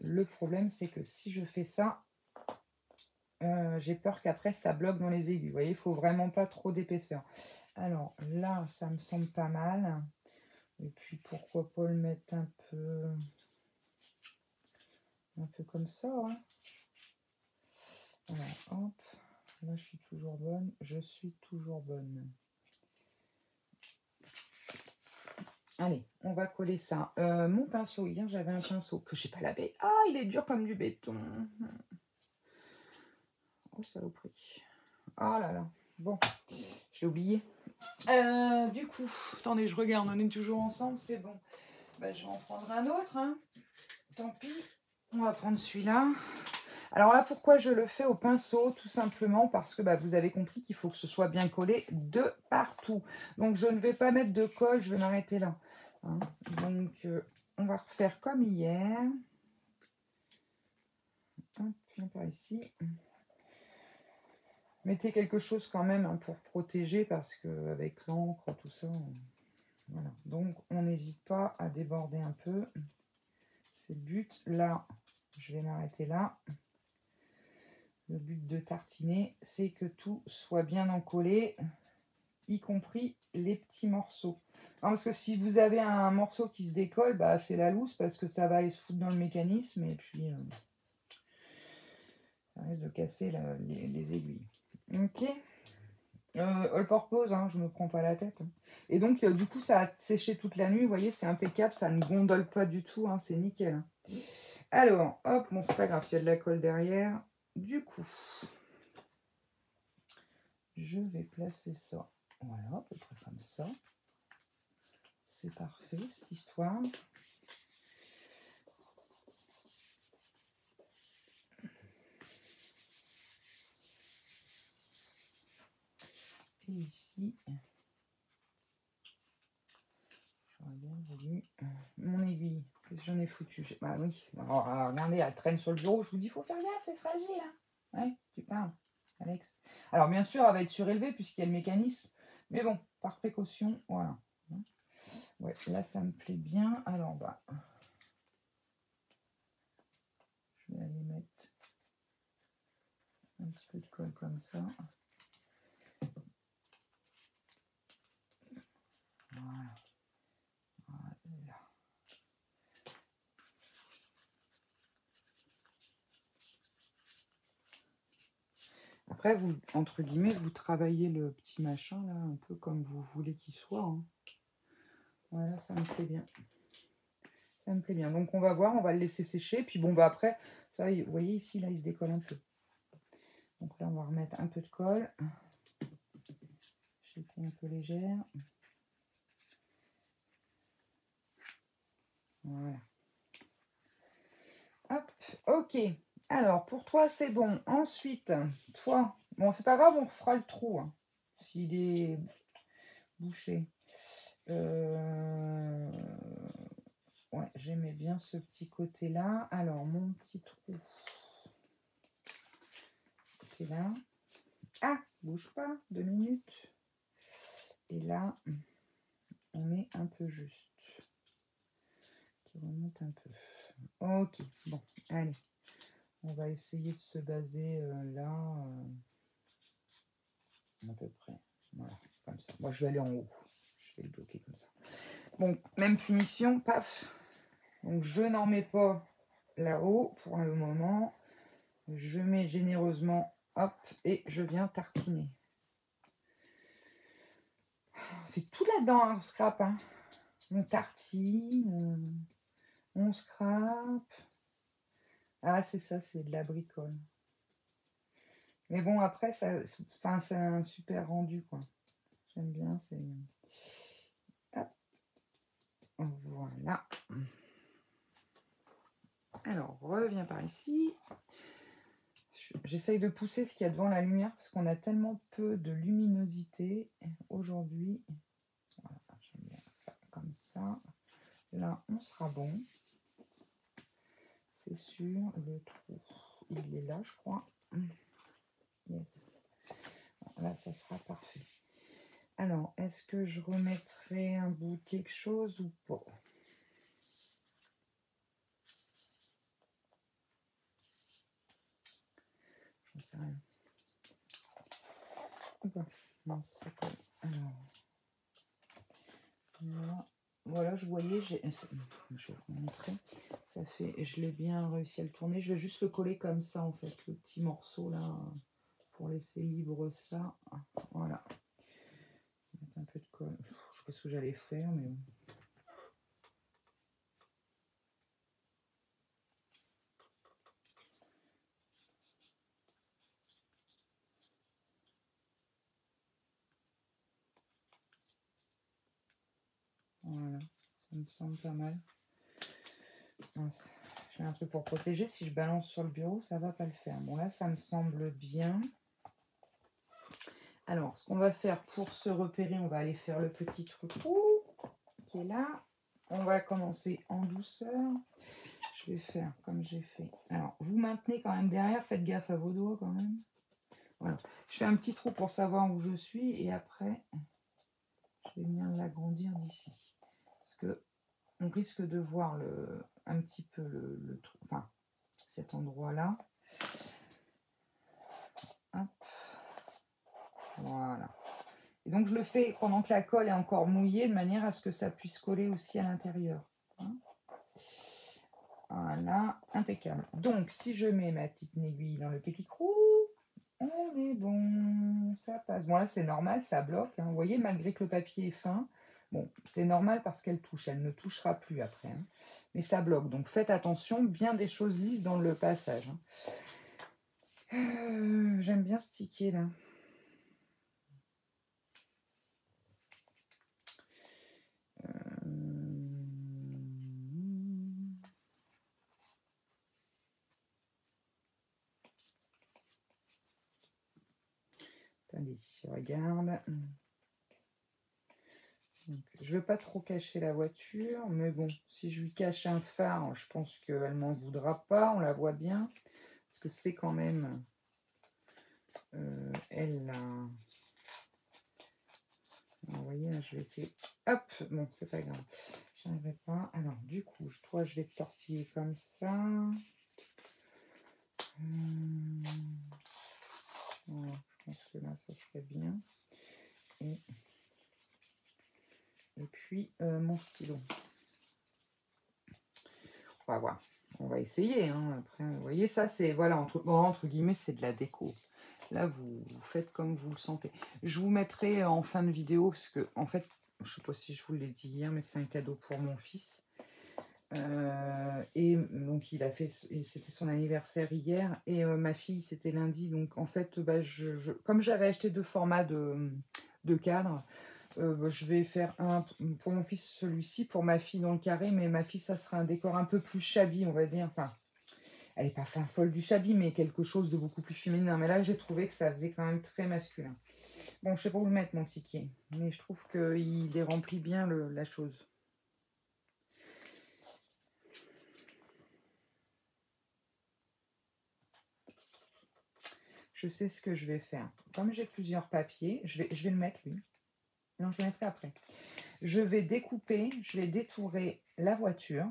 le problème c'est que si je fais ça, j'ai peur qu'après ça bloque dans les aiguilles, vous voyez, il ne faut vraiment pas trop d'épaisseur. Alors là, ça me semble pas mal. Et puis pourquoi pas le mettre un peu comme ça, hein. Alors, hop, là je suis toujours bonne, Allez, on va coller ça. Mon pinceau, hier j'avais un pinceau que j'ai pas lavé. Ah, il est dur comme du béton. Oh, saloperie. Ah là là, bon, je l'ai oublié. Du coup, attendez, je regarde, on est toujours ensemble, c'est bon. bah, je vais en prendre un autre. Hein. Tant pis. On va prendre celui-là. Alors là, pourquoi je le fais au pinceau? Tout simplement parce que bah, vous avez compris qu'il faut que ce soit bien collé de partout. Donc, je ne vais pas mettre de colle, je vais m'arrêter là. Hein. Donc, on va refaire comme hier. Hop, viens par ici. Mettez quelque chose quand même hein, pour protéger parce qu'avec l'encre, tout ça... Voilà. Donc, on n'hésite pas à déborder un peu. C'est le but. Là, je vais m'arrêter là. Le but de tartiner, c'est que tout soit bien encollé, y compris les petits morceaux. Non, parce que si vous avez un morceau qui se décolle, bah, c'est la loose parce que ça va aller se foutre dans le mécanisme et puis ça risque de casser les aiguilles. Ok. All purpose, hein, je me prends pas la tête. Hein. Et donc, du coup, ça a séché toute la nuit. Vous voyez, c'est impeccable. Ça ne gondole pas du tout. Hein, c'est nickel. Hein. Alors, hop, bon, c'est pas grave. Il y a de la colle derrière. Du coup, je vais placer ça. Voilà, à peu près comme ça. C'est parfait, cette histoire. Et ici, j'aurais bien voulu mon aiguille. Qu'est-ce que j'en ai foutu? Bah oui, alors, regardez, elle traîne sur le bureau. Je vous dis, il faut faire gaffe, c'est fragile. Hein. Ouais, tu parles, Alex. Alors, bien sûr, elle va être surélevée puisqu'il y a le mécanisme. Mais bon, par précaution, voilà. Ouais, là, ça me plaît bien. Alors, bah, je vais aller mettre un petit peu de colle comme ça. Voilà. Voilà. Après, vous, entre guillemets, vous travaillez le petit machin, là, un peu comme vous voulez qu'il soit. Hein. Voilà, ça me plaît bien. Ça me plaît bien. Donc, on va voir, on va le laisser sécher. Puis, bon, bah après, ça, vous voyez, ici, là, il se décolle un peu. Donc là, on va remettre un peu de colle. Je laisse un peu légère. Voilà. Hop, ok. Alors, pour toi, c'est bon. Ensuite, toi, bon, c'est pas grave, on refera le trou. Hein, s'il est bouché. Ouais, j'aimais bien ce petit côté-là. Alors, mon petit trou. Côté là. Ah, bouge pas, 2 minutes. Et là, on met un peu juste. Qui remonte un peu. Ok, bon, allez. On va essayer de se baser là. À peu près. Voilà, comme ça. Moi, je vais aller en haut. Je vais le bloquer comme ça. Bon, même punition, paf. Donc, je n'en mets pas là-haut pour le moment. Je mets généreusement, hop, et je viens tartiner. On fait tout là-dedans, hein, on scrape. Hein. On tartine, on scrape. Ah, c'est ça, c'est de la bricole. Mais bon, après, ça, c'est un super rendu, quoi. J'aime bien, c'est... Voilà. Alors, reviens par ici. J'essaye de pousser ce qu'il y a devant la lumière parce qu'on a tellement peu de luminosité aujourd'hui. Voilà, j'aime bien ça comme ça. Là, on sera bon. C'est sûr, le trou, il est là, je crois. Yes. Là, ça sera parfait. Alors, est-ce que je remettrai un bout de quelque chose ou pas? Je ne sais rien. Opa, mince, ça colle. Alors, voilà, je voyais, je vais vous montrer. Ça fait, je l'ai bien réussi à le tourner. Je vais juste le coller comme ça, en fait, le petit morceau là, pour laisser libre ça. Voilà. Mettre un peu de colle. Je sais pas ce que j'allais faire, mais bon. Voilà, ça me semble pas mal. Mince, j'ai un truc pour protéger. Si je balance sur le bureau, ça va pas le faire. Bon, là, ça me semble bien. Alors, ce qu'on va faire pour se repérer, on va aller faire le petit trou qui est là. On va commencer en douceur. Je vais faire comme j'ai fait. Alors, vous maintenez quand même derrière. Faites gaffe à vos doigts quand même. Voilà. Je fais un petit trou pour savoir où je suis. Et après, je vais venir l'agrandir d'ici. Parce que on risque de voir un petit peu le trou. Enfin, cet endroit-là. Hop. Voilà. Et donc, je le fais pendant que la colle est encore mouillée, de manière à ce que ça puisse coller aussi à l'intérieur. Hein. Voilà, impeccable. Donc, si je mets ma petite aiguille dans le petit trou, on est bon, ça passe. Bon, là, c'est normal, ça bloque. Hein. Vous voyez, malgré que le papier est fin, bon, c'est normal parce qu'elle touche. Elle ne touchera plus après. Hein. Mais ça bloque. Donc, faites attention, bien des choses lisses dans le passage. Hein. J'aime bien ce ticket, là. Allez, je regarde. Donc, je ne veux pas trop cacher la voiture, mais bon, si je lui cache un phare, je pense qu'elle m'en voudra pas, on la voit bien, parce que c'est quand même elle là. Vous voyez, là, je vais essayer. Hop, bon, c'est pas grave, j'arriverai pas. Alors, du coup, toi, je vais te tortiller comme ça. Voilà, je pense que là, ça serait bien. Et puis, mon stylo. On va voir. On va essayer. Hein. Après, vous voyez, ça, c'est, voilà, entre guillemets, c'est de la déco. Là, vous faites comme vous le sentez. Je vous mettrai en fin de vidéo, parce que, en fait, je ne sais pas si je vous l'ai dit hier, mais c'est un cadeau pour mon fils. Et donc, il a fait, c'était son anniversaire hier, et ma fille, c'était lundi. Donc, en fait, bah, comme j'avais acheté 2 formats de cadres, je vais faire un pour mon fils, celui-ci, pour ma fille dans le carré, mais ma fille, ça sera un décor un peu plus shabby, on va dire. Enfin, elle n'est pas fin folle du shabby, mais quelque chose de beaucoup plus féminin. Mais là, j'ai trouvé que ça faisait quand même très masculin. Bon, je sais pas où le mettre, mon ticket, mais je trouve qu'il est rempli bien la chose. Je sais ce que je vais faire. Comme j'ai plusieurs papiers, je vais le mettre, lui. Non, je le mettrai après. Je vais découper, je vais détourer la voiture.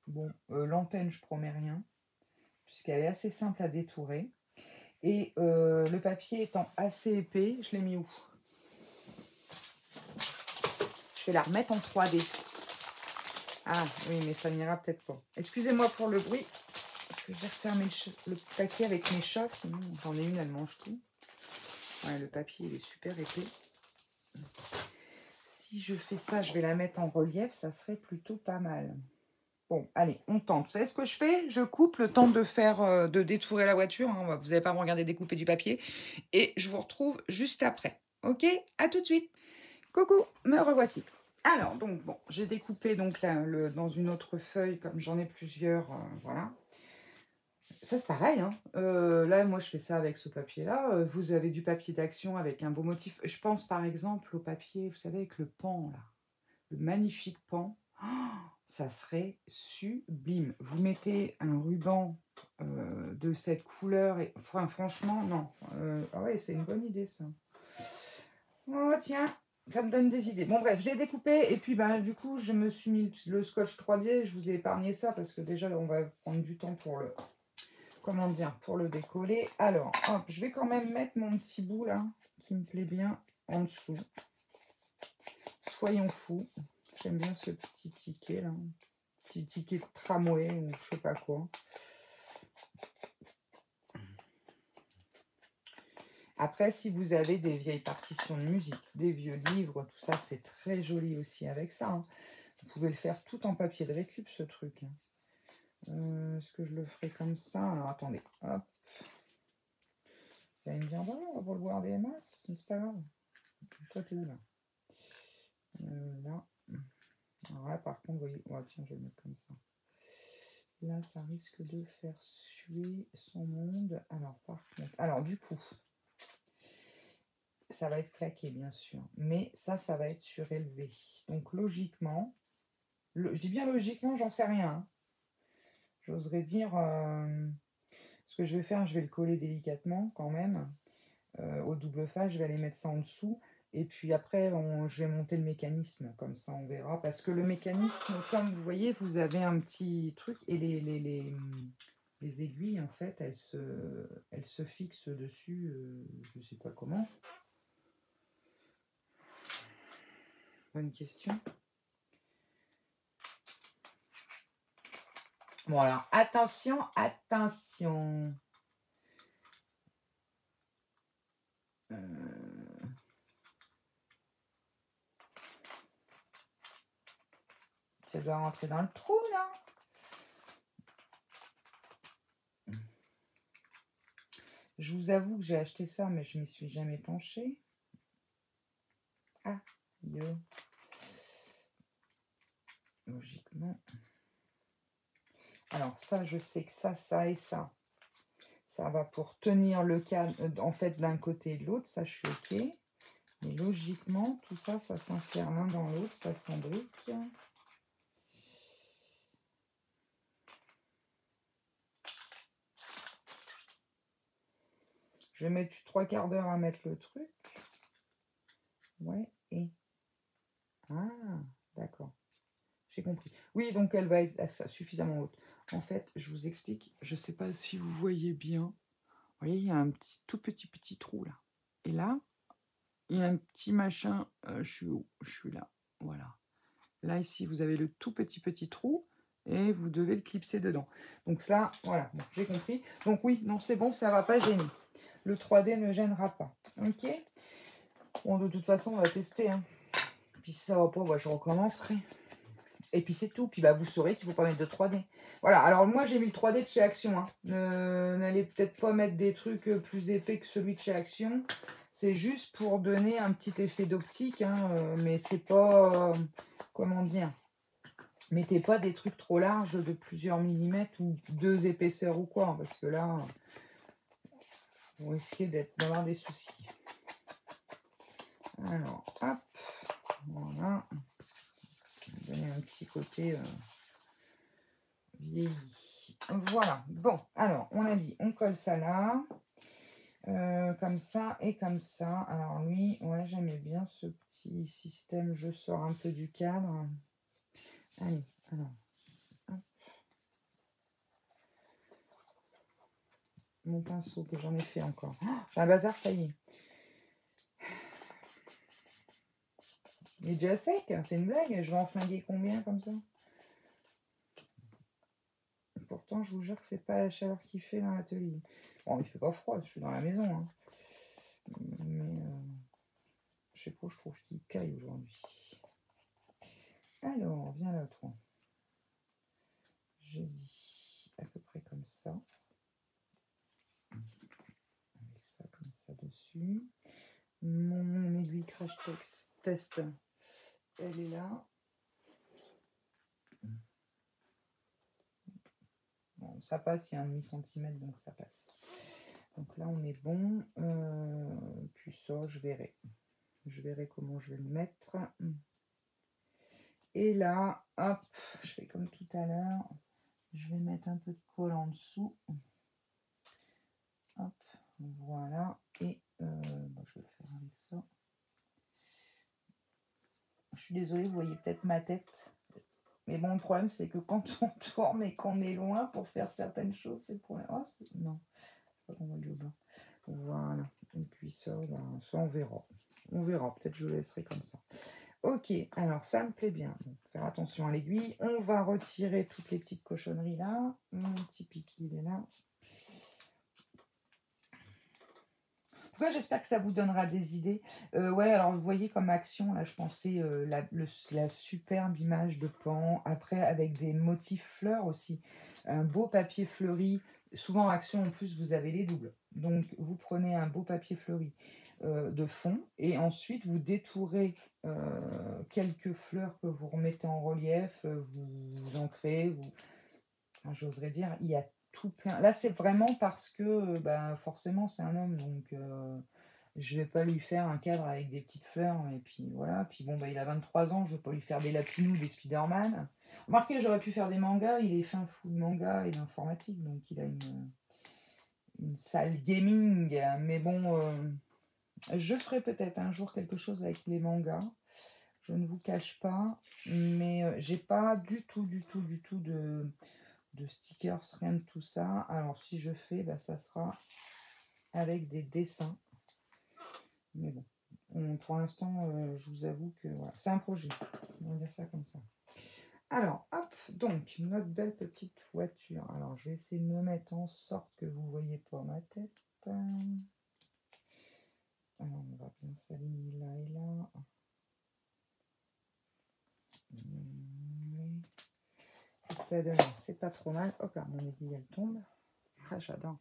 Bon, l'antenne, je promets rien, puisqu'elle est assez simple à détourer. Et le papier étant assez épais, je l'ai mis où? Je vais la remettre en 3D. Ah oui, mais ça n'ira peut-être pas. Excusez-moi pour le bruit. Je vais refermer le paquet avec mes chats, sinon j'en ai une, elle mange tout. Ouais, le papier, il est super épais. Si je fais ça, je vais la mettre en relief, ça serait plutôt pas mal. Bon, allez, on tente. Vous savez ce que je fais? Je coupe le temps de faire, de détourer la voiture. Hein. Vous n'allez pas me regarder découper du papier. Et je vous retrouve juste après. Ok? À tout de suite. Coucou, me revoici. Alors, donc, bon, j'ai découpé donc là, dans une autre feuille, comme j'en ai plusieurs, voilà. Ça, c'est pareil. Hein. Là, moi, je fais ça avec ce papier-là. Vous avez du papier d'action avec un beau motif. Je pense, par exemple, au papier, vous savez, avec le pan, là. Le magnifique pan. Oh, ça serait sublime. Vous mettez un ruban de cette couleur. Et, enfin, franchement, non. Ah ouais, c'est une bonne idée, ça. Oh, tiens, ça me donne des idées. Bon, bref, je l'ai découpé. Et puis, ben, du coup, je me suis mis le scotch 3D. Je vous ai épargné ça parce que déjà, là, on va prendre du temps pour le... Comment dire? Pour le décoller. Alors, hop, je vais quand même mettre mon petit bout, là, qui me plaît bien, en dessous. Soyons fous. J'aime bien ce petit ticket, là. Petit ticket de tramway ou je sais pas quoi. Après, si vous avez des vieilles partitions de musique, des vieux livres, tout ça, c'est très joli aussi avec ça. Hein. Vous pouvez le faire tout en papier de récup, ce truc. Est-ce que je le ferai comme ça? Alors, attendez. Hop. Vous allez me dire, bon, on va le voir des masses, mais c'est pas grave. Toi, t'es où, là? Là. Alors là, par contre, vous voyez... Oh, tiens, je vais le mettre comme ça. Là, ça risque de faire suer son monde. Alors, par contre, alors du coup, ça va être plaqué, bien sûr. Mais ça va être surélevé. Donc, logiquement, je dis bien logiquement, j'en sais rien. Hein. J'oserais dire, ce que je vais faire, je vais le coller délicatement quand même. Au double face, je vais aller mettre ça en dessous. Et puis après, je vais monter le mécanisme. Comme ça, on verra. Parce que le mécanisme, comme vous voyez, vous avez un petit truc. Et les aiguilles, en fait, elles se fixent dessus. Je ne sais pas comment. Bonne question. Bon, alors, attention, attention. Ça doit rentrer dans le trou, non? Je vous avoue que j'ai acheté ça, mais je ne m'y suis jamais penchée. Ah, yo. Logiquement. Alors ça, je sais que ça et ça. Ça va pour tenir le cadre, en fait, d'un côté et de l'autre. Ça, je suis OK. Mais logiquement, tout ça, ça s'insère l'un dans l'autre. Ça s'embrique. Je vais mettre 3/4 d'heure à mettre le truc. Ouais, et... Ah, d'accord. J'ai compris. Oui, donc elle va être suffisamment haute. En fait, je vous explique. Je ne sais pas si vous voyez bien. Vous voyez, il y a un tout petit trou là. Et là, il y a un petit machin. Je suis où? Je suis là. Voilà. Là, ici, vous avez le tout petit trou. Et vous devez le clipser dedans. Donc ça, voilà. Bon, j'ai compris. Donc oui, non, c'est bon, ça ne va pas gêner. Le 3D ne gênera pas. OK? Bon, de toute façon, on va tester. Hein. Puis si ça ne va pas, bah, je recommencerai. Et puis c'est tout. Puis bah, vous saurez qu'il ne faut pas mettre de 3D. Voilà. Alors moi, j'ai mis le 3D de chez Action. Hein. N'allez peut-être pas mettre des trucs plus épais que celui de chez Action. C'est juste pour donner un petit effet d'optique. Hein, mais c'est pas... comment dire? Mettez pas des trucs trop larges de plusieurs millimètres ou 2 épaisseurs ou quoi. Hein, parce que là, vous risquez d'avoir des soucis. Alors, hop. Voilà. Donner un petit côté vieilli. Voilà. Bon, alors, on a dit, on colle ça là. Comme ça et comme ça. Alors lui, ouais, j'aimais bien ce petit système. Je sors un peu du cadre. Allez, alors. Hop. Mon pinceau que j'en ai fait encore. Oh, j'ai un bazar, ça y est. Il est déjà sec, c'est une blague. Je vais en flinguer combien comme ça? Pourtant, je vous jure que c'est pas la chaleur qu'il fait dans l'atelier. Bon, il fait pas froid, je suis dans la maison. Hein. Mais je sais pas, je trouve qu'il caille aujourd'hui. Alors, viens là, toi. J'ai dit à peu près comme ça. Avec ça, comme ça dessus. Mon aiguille crash test, elle est là. Bon, ça passe, il y a un demi-centimètre, donc ça passe. Donc là, on est bon. Puis ça, je verrai. Je verrai comment je vais le mettre. Et là, hop, je fais comme tout à l'heure. Je vais mettre un peu de colle en dessous. Hop, voilà. Et bon, je vais le faire avec ça. Je suis désolée, vous voyez peut-être ma tête. Mais bon, le problème, c'est que quand on tourne et qu'on est loin pour faire certaines choses, c'est le problème. Oh, non, c'est pas qu'on voit le blanc. Voilà. Et puis ça, ben, ça, on verra. On verra. Peut-être que je le laisserai comme ça. Ok, alors ça me plaît bien. Donc, faire attention à l'aiguille. On va retirer toutes les petites cochonneries là. Mon petit piquet, il est là. En tout cas, j'espère que ça vous donnera des idées. Ouais, alors vous voyez comme Action, là, je pensais la superbe image de pan. Après, avec des motifs fleurs aussi. Un beau papier fleuri. Souvent, Action, en plus, vous avez les doubles. Donc, vous prenez un beau papier fleuri de fond. Et ensuite, vous détourez quelques fleurs que vous remettez en relief. Vous ancrez. Enfin, j'oserais dire, il y a tout plein. Là, c'est vraiment parce que bah, forcément, c'est un homme. Donc, je vais pas lui faire un cadre avec des petites fleurs. Et puis voilà. Puis bon, bah, il a 23 ans. Je vais pas lui faire des Lapinous, des Spider-Man. Remarquez, j'aurais pu faire des mangas. Il est fin fou de manga et d'informatique. Donc, il a une salle gaming. Mais bon, je ferai peut-être un jour quelque chose avec les mangas. Je ne vous cache pas. Mais j'ai pas du tout de stickers, rien de tout ça. Alors si je fais, bah, ça sera avec des dessins. Mais bon, pour l'instant, je vous avoue que voilà, c'est un projet. On va dire ça comme ça. Alors, hop, donc, notre belle petite voiture. Alors, je vais essayer de me mettre en sorte que vous ne voyez pas ma tête. Alors, on va bien s'aligner là et là. Ça donne, c'est pas trop mal. Hop là, mon aiguille, elle tombe. Ah, j'adore.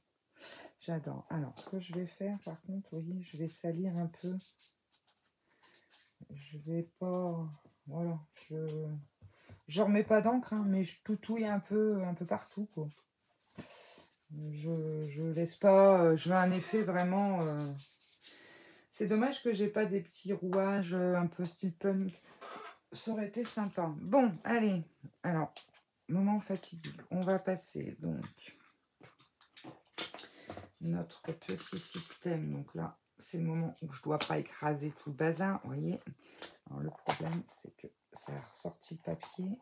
J'adore. Alors, ce que je vais faire, par contre, vous voyez, je vais salir un peu. Je vais pas... Voilà. Je remets pas d'encre, hein, mais je toutouille un peu partout, quoi. Je laisse pas... je veux un effet vraiment... C'est dommage que j'ai pas des petits rouages un peu style punk. Ça aurait été sympa. Bon, allez. Alors, moment fatidique. On va passer, donc... notre petit système. Donc là, c'est le moment où je dois pas écraser tout le bazar, vous voyez. Alors le problème, c'est que ça a ressorti le papier.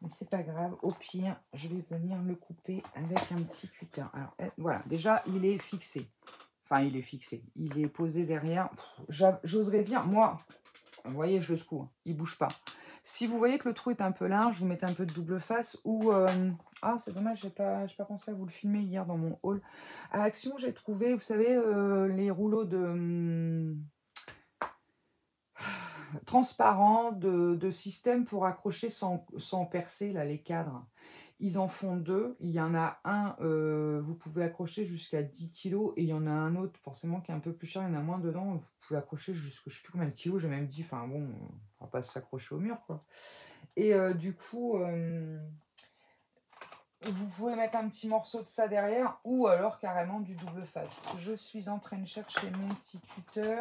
Mais c'est pas grave. Au pire, je vais venir le couper avec un petit cutter. Alors voilà, déjà, il est fixé. Enfin, il est fixé. Il est posé derrière. J'oserais dire, moi, vous voyez, je le secoue. Hein, il bouge pas. Si vous voyez que le trou est un peu large, vous mettez un peu de double face ou... ah, c'est dommage, j'ai pas pensé à vous le filmer hier dans mon haul. À Action, j'ai trouvé, vous savez, les rouleaux de... transparents de système pour accrocher sans percer, là, les cadres. Ils en font deux. Il y en a un, vous pouvez accrocher jusqu'à 10 kg et il y en a un autre, forcément, qui est un peu plus cher. Il y en a moins dedans. Vous pouvez accrocher jusqu'à, je sais plus combien de kilos. J'ai même dit, enfin bon, on va pas s'accrocher au mur, quoi. Et du coup, vous pouvez mettre un petit morceau de ça derrière ou alors carrément du double face. Je suis en train de chercher mon petit cutter.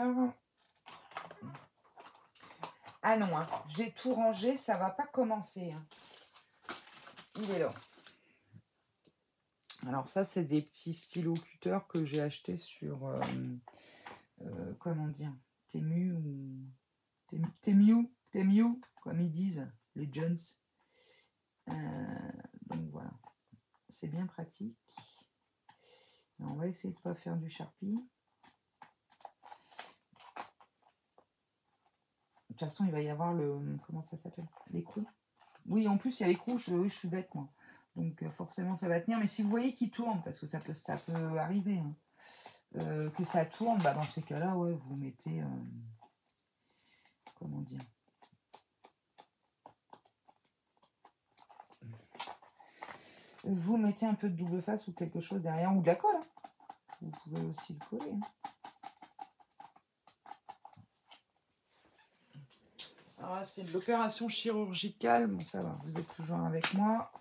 Ah non, hein, j'ai tout rangé, ça va pas commencer. Hein. Il est là. Alors ça, c'est des petits stylos cutter que j'ai achetés sur, comment dire, Temu ou Temu, comme ils disent, les Jones. Donc voilà, c'est bien pratique. Alors, on va essayer de ne pas faire du Sharpie. De toute façon, il va y avoir le... Comment ça s'appelle? L'écrou. Oui, en plus, il y a l'écrou. Je suis bête, moi. Donc, forcément, ça va tenir. Mais si vous voyez qu'il tourne, parce que ça peut arriver, hein, que ça tourne, bah, dans ces cas-là, ouais, vous mettez... comment dire? Vous mettez un peu de double face ou quelque chose derrière, ou de la colle. Hein. Vous pouvez aussi le coller. Hein. Alors c'est de l'opération chirurgicale. Bon, ça va, vous êtes toujours avec moi.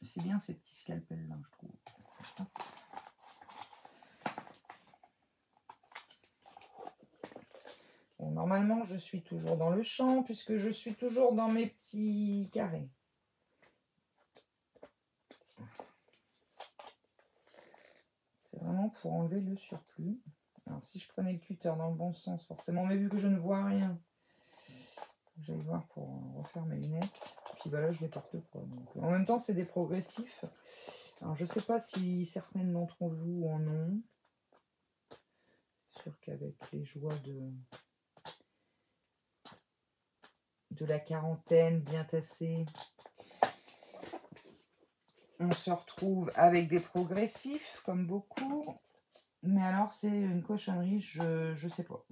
C'est bien ces petits scalpels là, je trouve. Bon, normalement, je suis toujours dans le champ puisque je suis toujours dans mes petits carrés. C'est vraiment pour enlever le surplus. Alors, si je prenais le cutter dans le bon sens, forcément, mais vu que je ne vois rien, j'allais voir pour refaire mes lunettes. Puis bah là, je les porte pas. Donc, en même temps, c'est des progressifs. Alors, je ne sais pas si certaines d'entre vous en ont. C'est sûr qu'avec les joies de la quarantaine bien tassée, on se retrouve avec des progressifs, comme beaucoup. Mais alors, c'est une cochonnerie, je sais pas.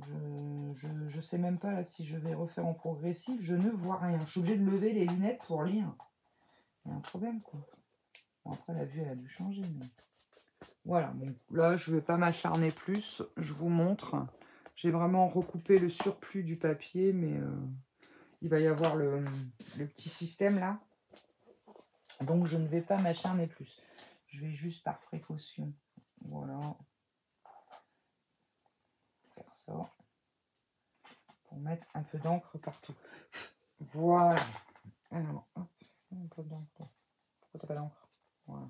Je sais même pas là, si je vais refaire en progressif. Je ne vois rien. Je suis obligée de lever les lunettes pour lire. Il y a un problème, quoi. Bon, après, la vue, elle a dû changer. Mais... Voilà, bon. Là, je vais pas m'acharner plus. Je vous montre. J'ai vraiment recoupé le surplus du papier, mais il va y avoir le petit système là. Donc, je ne vais pas m'acharner plus. Je vais juste par précaution. Voilà. Faire ça. Pour mettre un peu d'encre partout. Voilà. Alors, hop. Un peu d'encre. Pourquoi t'as pas d'encre? Voilà.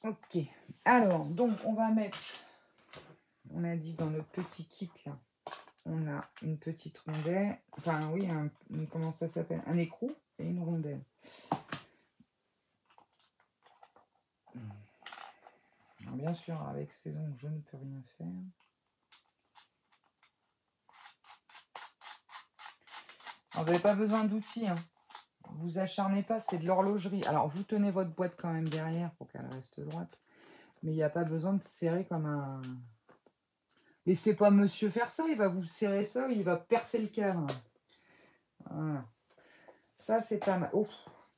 Ok. Alors, donc, on va mettre... On a dit dans notre petit kit, là, on a une petite rondelle. Enfin, oui, comment ça s'appelle? Un écrou et une rondelle. Alors, bien sûr, avec ces ongles, je ne peux rien faire. Alors, vous n'avez pas besoin d'outils. Hein. Vous acharnez pas, c'est de l'horlogerie. Alors, vous tenez votre boîte quand même derrière pour qu'elle reste droite. Mais il n'y a pas besoin de serrer comme un... Laissez pas monsieur faire ça, il va vous serrer ça, il va percer le cadre. Voilà. Ça, c'est pas mal. Oh,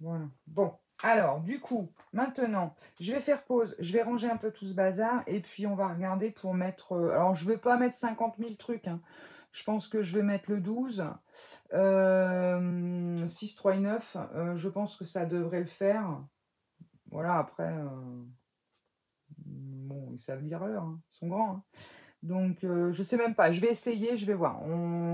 voilà. Bon, alors, du coup, maintenant, je vais faire pause. Je vais ranger un peu tout ce bazar. Et puis, on va regarder pour mettre... alors, je ne vais pas mettre 50 000 trucs. Hein. Je pense que je vais mettre le 12. 6, 3 et 9. Je pense que ça devrait le faire. Voilà, après... bon, ils savent lire l'heure. Hein. Ils sont grands. Hein. Donc, je sais même pas. Je vais essayer, je vais voir.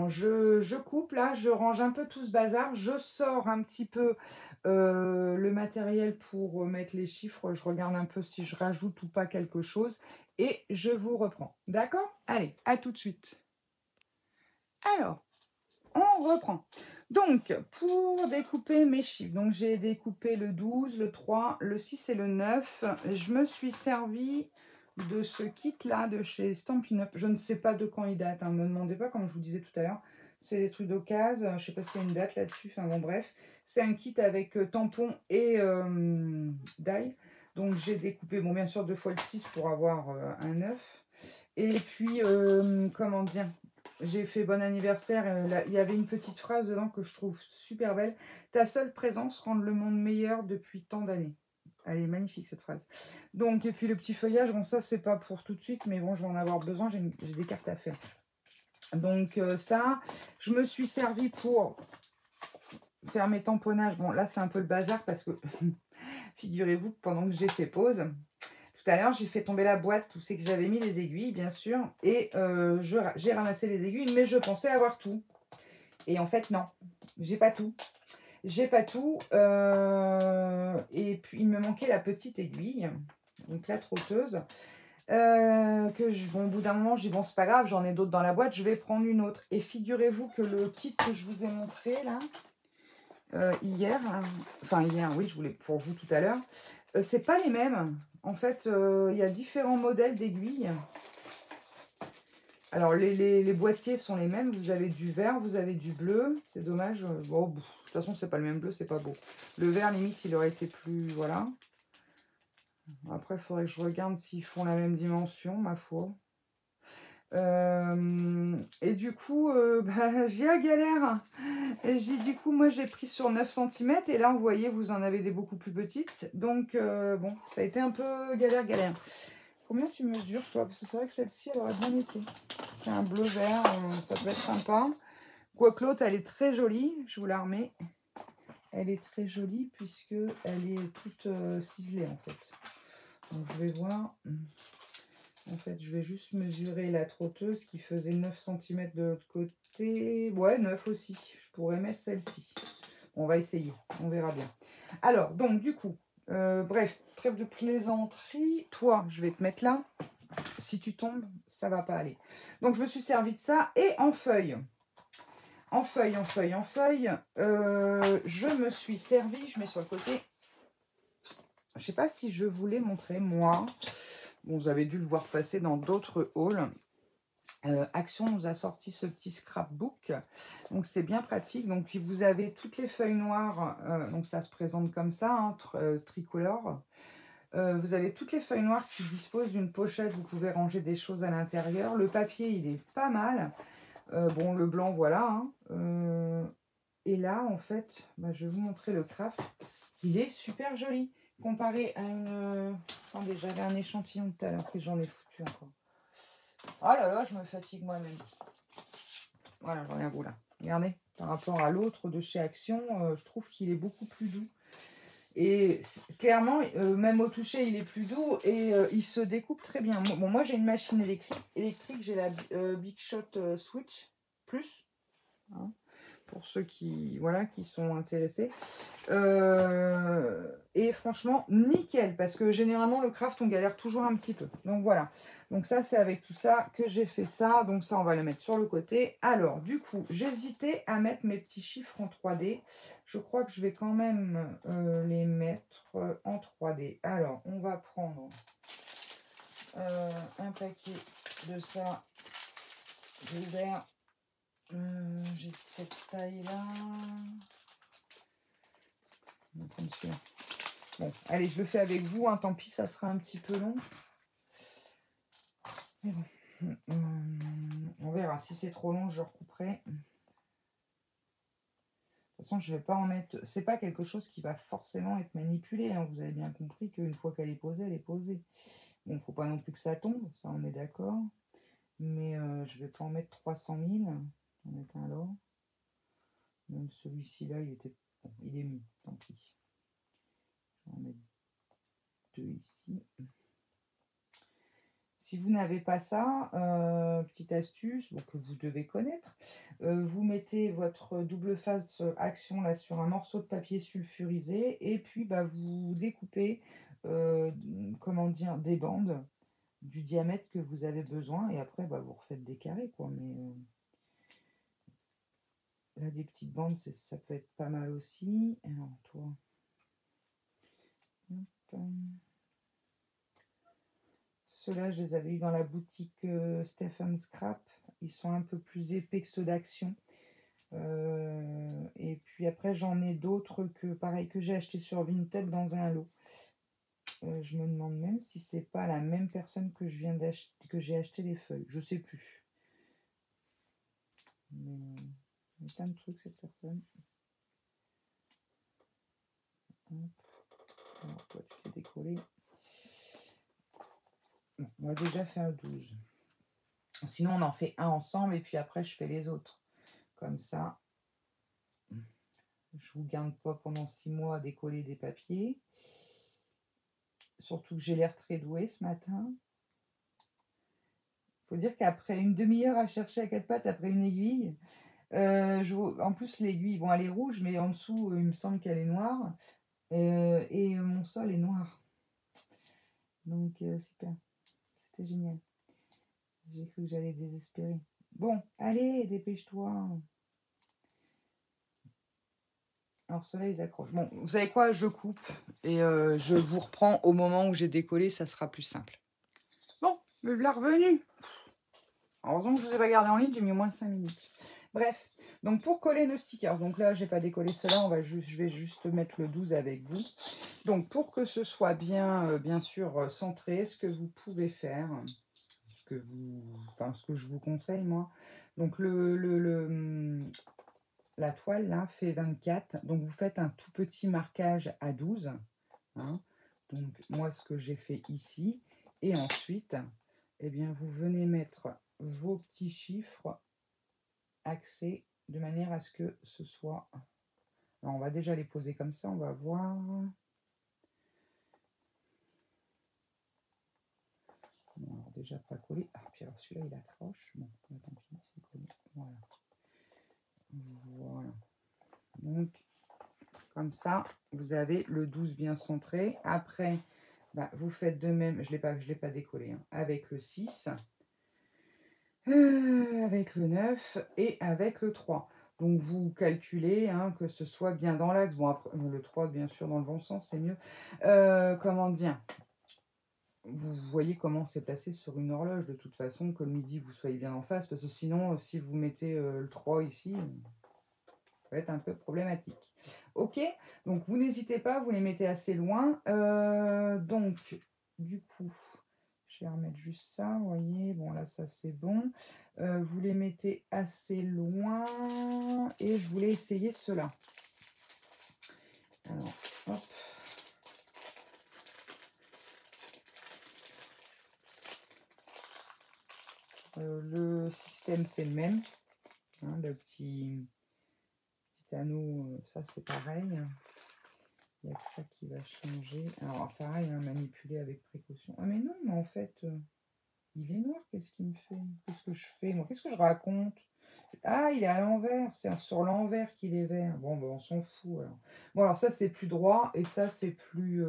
Je coupe là, je range un peu tout ce bazar. Je sors un petit peu le matériel pour mettre les chiffres. Je regarde un peu si je rajoute ou pas quelque chose. Et je vous reprends. D'accord? Allez, à tout de suite. Alors, on reprend. Donc, pour découper mes chiffres, donc j'ai découpé le 12, le 3, le 6 et le 9. Je me suis servi de ce kit-là de chez Stampin' Up. Je ne sais pas de quand il date, hein, ne me demandez pas, comme je vous disais tout à l'heure. C'est des trucs d'occasion, je ne sais pas s'il y a une date là-dessus, enfin bon bref. C'est un kit avec tampon et die. Donc j'ai découpé, bon bien sûr 2 fois le 6 pour avoir un 9. Et puis, comment dire, j'ai fait bon anniversaire. Là, il y avait une petite phrase dedans que je trouve super belle. Ta seule présence rend le monde meilleur depuis tant d'années. Elle est magnifique cette phrase. Donc, et puis le petit feuillage, bon ça c'est pas pour tout de suite, mais bon je vais en avoir besoin, j'ai des cartes à faire. Donc ça, je me suis servi pour faire mes tamponnages. Bon là c'est un peu le bazar parce que figurez-vous que pendant que j'ai fait pause, tout à l'heure j'ai fait tomber la boîte, tout c'est que j'avais mis les aiguilles bien sûr, et j'ai ramassé les aiguilles, mais je pensais avoir tout. Et en fait non, j'ai pas tout. J'ai pas tout. Et puis, il me manquait la petite aiguille. Donc, la trotteuse. Bon, au bout d'un moment, je dis, bon, c'est pas grave, j'en ai d'autres dans la boîte. Je vais prendre une autre. Et figurez-vous que le kit que je vous ai montré, là, hier, enfin, hier, oui, je voulais pour vous tout à l'heure, c'est pas les mêmes. En fait, il y a différents modèles d'aiguilles. Alors, les boîtiers sont les mêmes. Vous avez du vert, vous avez du bleu. C'est dommage. Bon, de toute façon, c'est pas le même bleu, c'est pas beau. Le vert, limite, il aurait été plus... Voilà. Après, il faudrait que je regarde s'ils font la même dimension, ma foi. Et du coup, j'ai la galère. Et du coup, moi, j'ai pris sur 9 cm. Et là, vous voyez, vous en avez des beaucoup plus petites. Donc, bon, ça a été un peu galère. Combien tu mesures, toi? Parce que c'est vrai que celle-ci, elle aurait bien été. C'est un bleu vert, ça peut être sympa. Quoique l'autre, elle est très jolie. Je vous la remets. Elle est très jolie puisque elle est toute ciselée, en fait. Donc, je vais voir. En fait, je vais juste mesurer la trotteuse qui faisait 9 cm de l'autre côté. Ouais, 9 aussi. Je pourrais mettre celle-ci. On va essayer. On verra bien. Alors, donc, du coup, bref, trêve de plaisanterie. Toi, je vais te mettre là. Si tu tombes, ça va pas aller. Donc, je me suis servi de ça. Et en feuille. En feuille, je me suis servi. Je mets sur le côté. Je sais pas si je vous l'ai montré, moi. Bon, vous avez dû le voir passer dans d'autres hauls. Action nous a sorti ce petit scrapbook. Donc, c'est bien pratique. Donc, puis vous avez toutes les feuilles noires. Donc, ça se présente comme ça, hein, tricolore. Vous avez toutes les feuilles noires qui disposent d'une pochette. Vous pouvez ranger des choses à l'intérieur. Le papier, il est pas mal. Bon, le blanc, voilà. Hein. Et là, en fait, je vais vous montrer le craft. Il est super joli. Comparé à une... Attendez, j'avais un échantillon tout à l'heure que j'en ai foutu encore. Oh là là, je me fatigue moi-même. Voilà, j'en ai un bout là. Regardez, par rapport à l'autre de chez Action, je trouve qu'il est beaucoup plus doux. Et clairement, même au toucher, il est plus doux et il se découpe très bien. Bon, moi, j'ai une machine électrique, j'ai la Big Shot Switch Plus, hein, pour ceux qui, voilà, qui sont intéressés. Et franchement, nickel, parce que généralement, le craft, on galère toujours un petit peu. Donc voilà. Donc ça, c'est avec tout ça que j'ai fait ça. Donc ça, on va le mettre sur le côté. Alors, du coup, j'hésitais à mettre mes petits chiffres en 3D. Je crois que je vais quand même les mettre en 3D. Alors, on va prendre un paquet de ça. J'ai ouvert. J'ai cette taille-là. Comme ça. Bon, allez, je le fais avec vous, hein, tant pis, ça sera un petit peu long. Mais bon, on verra. Si c'est trop long, je recouperai. De toute façon, je ne vais pas en mettre... C'est pas quelque chose qui va forcément être manipulé. Hein. Vous avez bien compris qu'une fois qu'elle est posée, elle est posée. Bon, il ne faut pas non plus que ça tombe, ça on est d'accord. Mais je ne vais pas en mettre 300 000. On va mettre un là. Même celui-ci là, il était... Bon, il est mis, tant pis. Je vais en mettre 2 ici. Si vous n'avez pas ça, petite astuce que vous devez connaître, vous mettez votre double face Action là sur un morceau de papier sulfurisé et puis bah, vous découpez comment dire, des bandes du diamètre que vous avez besoin et après bah, vous refaites des carrés quoi. Mais là des petites bandes ça peut être pas mal aussi. Alors toi, hop. Ceux-là, je les avais eu dans la boutique Stephen Scrap. Ils sont un peu plus épais que ceux d'Action. Et puis après, j'en ai d'autres que, pareil, que j'ai acheté sur Vinted dans un lot. Je me demande même si c'est pas la même personne que je viens d'acheter, que j'ai acheté les feuilles. Je sais plus. Mais il y a plein de trucs, cette personne. Alors, toi, tu t'es décollé. Bon, on va déjà faire le 12. Sinon, on en fait un ensemble et puis après, je fais les autres. Comme ça, je vous garde pas pendant 6 mois à décoller des papiers. Surtout que j'ai l'air très douée ce matin. Faut dire qu'après une demi-heure à chercher à 4 pattes après une aiguille, en plus l'aiguille, bon elle est rouge, mais en dessous il me semble qu'elle est noire. Et mon sol est noir. Donc super, c'était génial. J'ai cru que j'allais désespérer. Bon, allez, dépêche-toi. Alors ceux-là, ils accrochent. Bon, vous savez quoi, je coupe et je vous reprends au moment où j'ai décollé, ça sera plus simple. Bon, me voilà revenu. Heureusement que je ne vous ai pas gardé en ligne, j'ai mis au moins 5 minutes. Bref, donc pour coller nos stickers, donc là, j'ai pas décollé cela, je vais juste mettre le 12 avec vous. Donc pour que ce soit bien, bien sûr, centré, ce que vous pouvez faire, ce que je vous conseille, moi, donc la toile, là, fait 24. Donc, vous faites un tout petit marquage à 12. Hein. Donc, moi, ce que j'ai fait ici. Et ensuite, eh bien, vous venez mettre vos petits chiffres axés de manière à ce que ce soit... Alors, on va déjà les poser comme ça. On va voir... Bon, alors déjà pas collé. Ah, puis alors celui-là, il accroche. Bon, tant pis, c'est collé. Voilà. Voilà. Donc, comme ça, vous avez le 12 bien centré. Après, bah, vous faites de même, je l'ai pas décollé, hein, avec le 6, avec le 9 et avec le 3. Donc, vous calculez hein, que ce soit bien dans l'axe. Bon, après, le 3, bien sûr, dans le bon sens, c'est mieux. Comment dire? Vous voyez comment c'est placé sur une horloge, de toute façon, que le midi, vous soyez bien en face. Parce que sinon, si vous mettez le 3 ici... peut être un peu problématique. Ok, donc vous n'hésitez pas, vous les mettez assez loin. Donc, du coup, je vais remettre juste ça, vous voyez, bon là ça c'est bon. Vous les mettez assez loin et je voulais essayer cela. Alors, hop. système, c'est le même. Hein, le petit anneau, ça c'est pareil. Il n'y a que ça qui va changer. Alors pareil, hein, manipuler avec précaution. Ah mais non, mais en fait, il est noir, qu'est-ce qu'il me fait? Qu'est-ce que je fais moi? Qu'est-ce que je raconte? Ah, il est à l'envers, c'est sur l'envers qu'il est vert. Bon, ben, on s'en fout alors. Bon, alors ça c'est plus droit et ça c'est plus...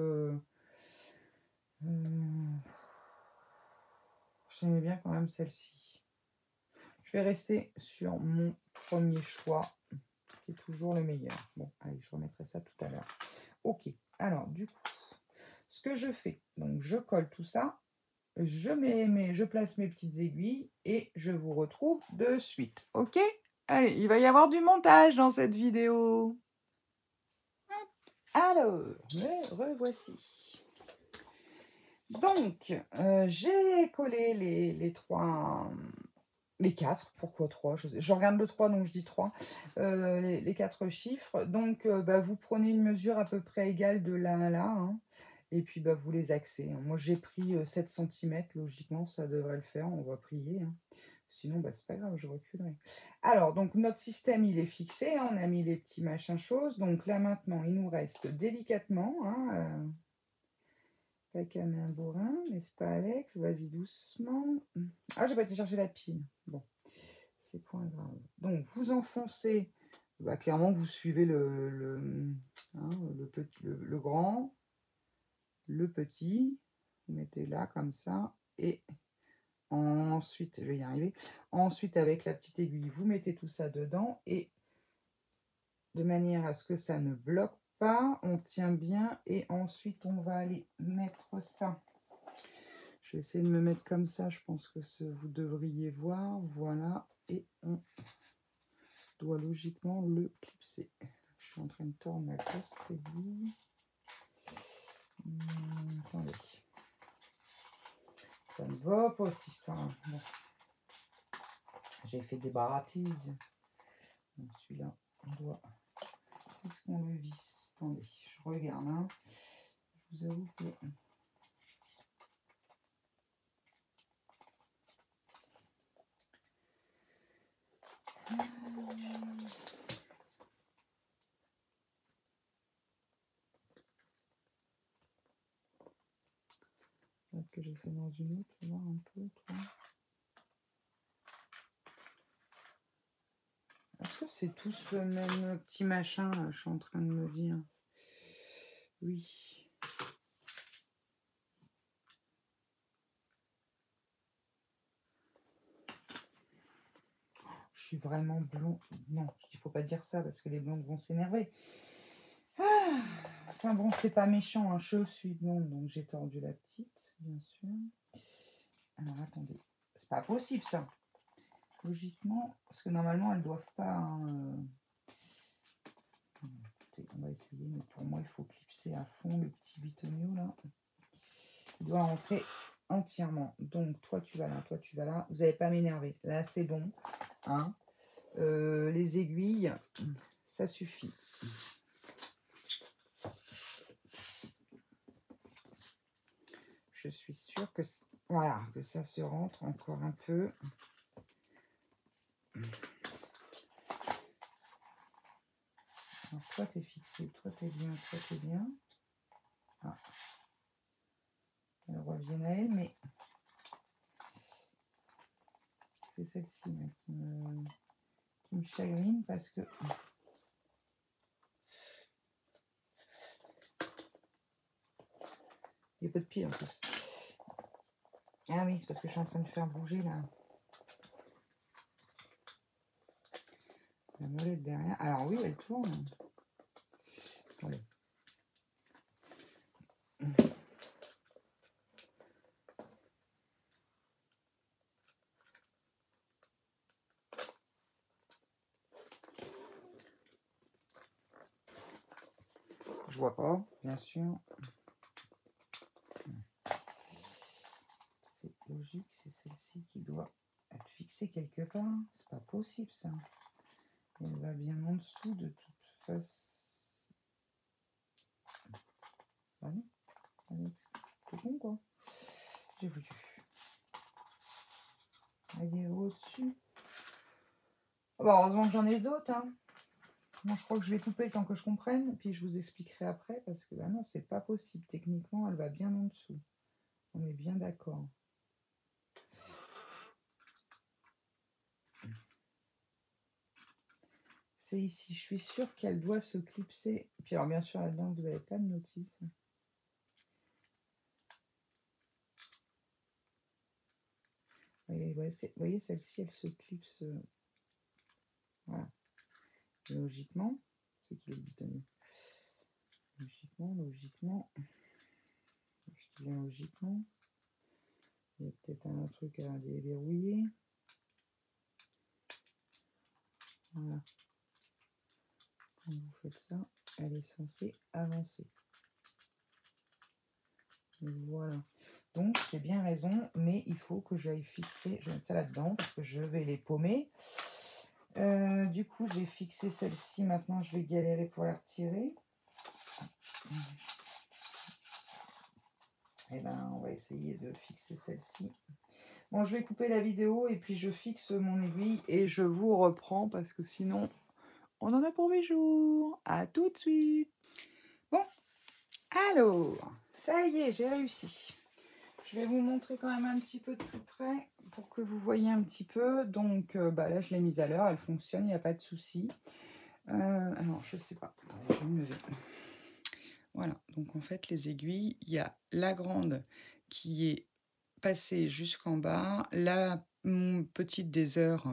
J'aimais bien quand même celle-ci. Je vais rester sur mon premier choix, qui est toujours le meilleur. Bon, allez, je remettrai ça tout à l'heure. Ok, alors du coup, ce que je fais, donc je colle tout ça, je place mes petites aiguilles et je vous retrouve de suite. Ok? Allez, il va y avoir du montage dans cette vidéo. Alors, me revoici. Donc, j'ai collé les 4, pourquoi 3? Je regarde le 3, donc je dis 3. Les 4 chiffres. Donc, vous prenez une mesure à peu près égale de là à là. Hein, et puis, vous les axez. Hein. Moi, j'ai pris 7 cm. Logiquement, ça devrait le faire. On va prier. Hein. Sinon, c'est pas grave, je reculerai. Alors, donc, notre système, il est fixé. Hein, on a mis les petits machins choses. Donc, là, maintenant, il nous reste délicatement... Hein, pas qu'à un bourrin, n'est-ce pas Alex? Vas-y doucement. Ah, j'ai pas été chercher la pile. Bon, c'est point grave. Donc, vous enfoncez. Clairement, vous suivez le grand, le petit. Vous mettez là, comme ça. Et ensuite, je vais y arriver. Ensuite, avec la petite aiguille, vous mettez tout ça dedans. Et de manière à ce que ça ne bloque pas, on tient bien. Et ensuite, on va aller mettre ça. Je vais essayer de me mettre comme ça, je pense que vous devriez voir. Voilà, et on doit logiquement le clipser. Je suis en train de tordre ma grosse aiguille. Attendez. Ça ne va pas cette histoire. Bon. J'ai fait des baratilles. Celui-là, on doit... Est-ce qu'on le visse? Attendez, je regarde. Hein. Je vous avoue que... que j'essaie dans une autre, voir un peu. Est-ce que c'est tous le même petit machin, là, je suis en train de me dire. Oui. Je suis vraiment blond. Non, il ne faut pas dire ça parce que les blondes vont s'énerver. Ah, enfin bon, c'est pas méchant, hein. Je suis blonde, donc j'ai tordu la petite, bien sûr. Alors attendez, c'est pas possible ça. Logiquement, parce que normalement elles doivent pas. Hein, écoutez, on va essayer, mais pour moi il faut clipser à fond le petit bitonio là. Il doit rentrer entièrement. Donc toi tu vas là, toi tu vas là. Vous n'allez pas m'énerver. Là c'est bon. Hein. Les aiguilles, ça suffit. Je suis sûre que, voilà, que ça se rentre encore un peu. Alors, toi, t'es fixé, toi, t'es bien, toi, t'es bien. Ah. Elle revient à elle, mais c'est celle-ci qui me chagrine parce que... Il n'y a pas de pile en plus. Ah oui, c'est parce que je suis en train de faire bouger là. La molette derrière. Alors oui, elle tourne. Attendez. Je vois pas, bien sûr. C'est logique, c'est celle-ci qui doit être fixée quelque part. C'est pas possible ça. Elle va bien en dessous de toute façon. Ah non, Alex, c'est con quoi. J'ai foutu. Elle est au-dessus. Bah, heureusement que j'en ai d'autres. Hein. Moi, je crois que je vais couper le temps que je comprenne. Puis je vous expliquerai après. Parce que bah non, c'est pas possible. Techniquement, elle va bien en dessous. On est bien d'accord. C'est ici. Je suis sûre qu'elle doit se clipser. Puis alors, bien sûr, là-dedans, vous n'avez pas de notice. Vous voyez, celle-ci, elle se clipse. Voilà. Et logiquement, c'est qu'il est boutonné. Logiquement. Je dis bien logiquement. Il y a peut-être un autre truc à déverrouiller. Voilà. Quand vous faites ça, elle est censée avancer. Voilà. Donc, j'ai bien raison, mais il faut que j'aille fixer. Je vais mettre ça là-dedans parce que je vais les paumer. Du coup, j'ai fixé celle-ci. Maintenant, je vais galérer pour la retirer. Et ben, on va essayer de fixer celle-ci. Bon, je vais couper la vidéo et puis je fixe mon aiguille et je vous reprends parce que sinon, on en a pour 8 jours. À tout de suite. Bon, alors, ça y est, j'ai réussi. Je vais vous montrer quand même un petit peu de plus près pour que vous voyez un petit peu. Donc, là, je l'ai mise à l'heure. Elle fonctionne, il n'y a pas de souci. Alors, je sais pas. Attendez, je vais me lever. Voilà, donc en fait, les aiguilles, il y a la grande qui est passée jusqu'en bas, la petite des heures,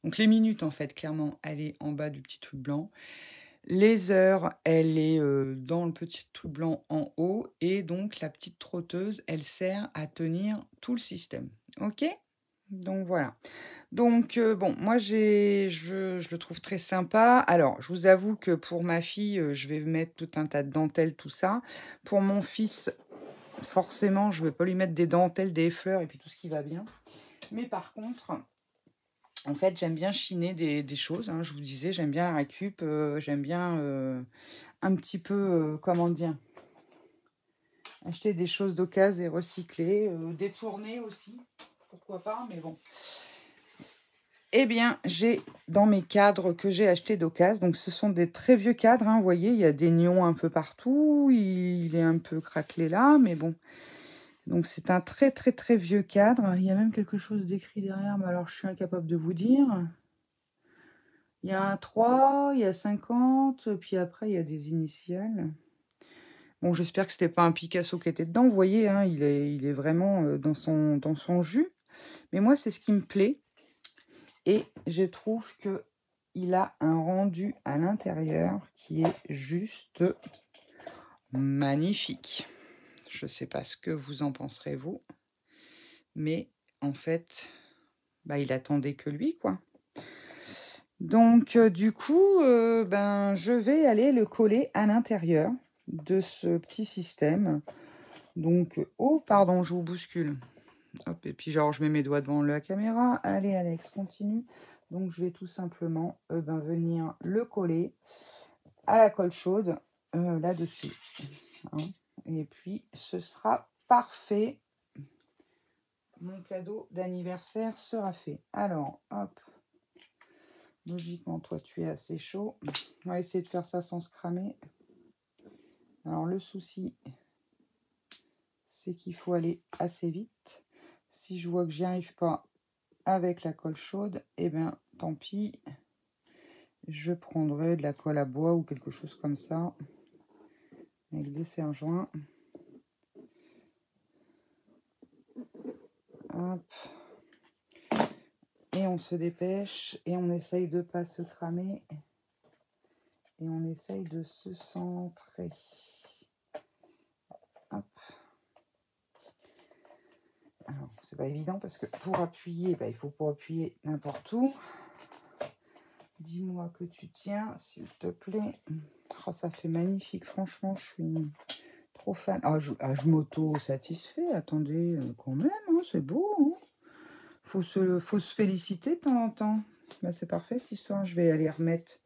donc les minutes en fait, clairement, elle est en bas du petit truc blanc. Les heures, elle est dans le petit truc blanc en haut, et donc la petite trotteuse, elle sert à tenir tout le système. Ok ? Donc voilà. Donc bon, moi je le trouve très sympa. Alors, je vous avoue que pour ma fille, je vais mettre tout un tas de dentelles, tout ça. Pour mon fils, forcément, je ne vais pas lui mettre des dentelles, des fleurs et puis tout ce qui va bien. Mais par contre, en fait, j'aime bien chiner des choses. Hein. Je vous disais, j'aime bien la récup, j'aime bien un petit peu, comment dire, acheter des choses d'occasion et recycler, détourner aussi. Pourquoi pas, mais bon. Eh bien, j'ai dans mes cadres que j'ai achetés d'occasion, donc ce sont des très vieux cadres, hein, vous voyez, il y a des nions un peu partout, il est un peu craquelé là, mais bon. Donc c'est un très très très vieux cadre, il y a même quelque chose d'écrit derrière, mais alors je suis incapable de vous dire. Il y a un 3, il y a 50, puis après il y a des initiales. Bon, j'espère que c'était pas un Picasso qui était dedans, vous voyez, hein, il est vraiment dans son jus. Mais moi, c'est ce qui me plaît. Et je trouve que il a un rendu à l'intérieur qui est juste magnifique. Je ne sais pas ce que vous en penserez, vous. Mais en fait, il attendait que lui, quoi. Donc, du coup, je vais aller le coller à l'intérieur de ce petit système. Donc, oh, pardon, je vous bouscule. Hop, et puis genre, je mets mes doigts devant la caméra. Allez, Alex, continue. Donc, je vais tout simplement venir le coller à la colle chaude là-dessus. Hein. Et puis, ce sera parfait. Mon cadeau d'anniversaire sera fait. Alors, hop. Logiquement, toi, tu es assez chaud. On va essayer de faire ça sans se cramer. Alors, le souci, c'est qu'il faut aller assez vite. Si je vois que j'y arrive pas avec la colle chaude, eh bien, tant pis. Je prendrai de la colle à bois ou quelque chose comme ça. Avec des serre-joints. Hop. Et on se dépêche. Et on essaye de ne pas se cramer. Et on essaye de se centrer. Hop. Alors, c'est pas évident parce que pour appuyer, il faut pas appuyer n'importe où. Dis-moi que tu tiens, s'il te plaît. Oh, ça fait magnifique, franchement, je suis trop fan. Ah, je m'auto-satisfais, attendez, quand même, hein, c'est beau. Hein. Faut se féliciter de temps en temps. C'est parfait cette histoire. Je vais aller remettre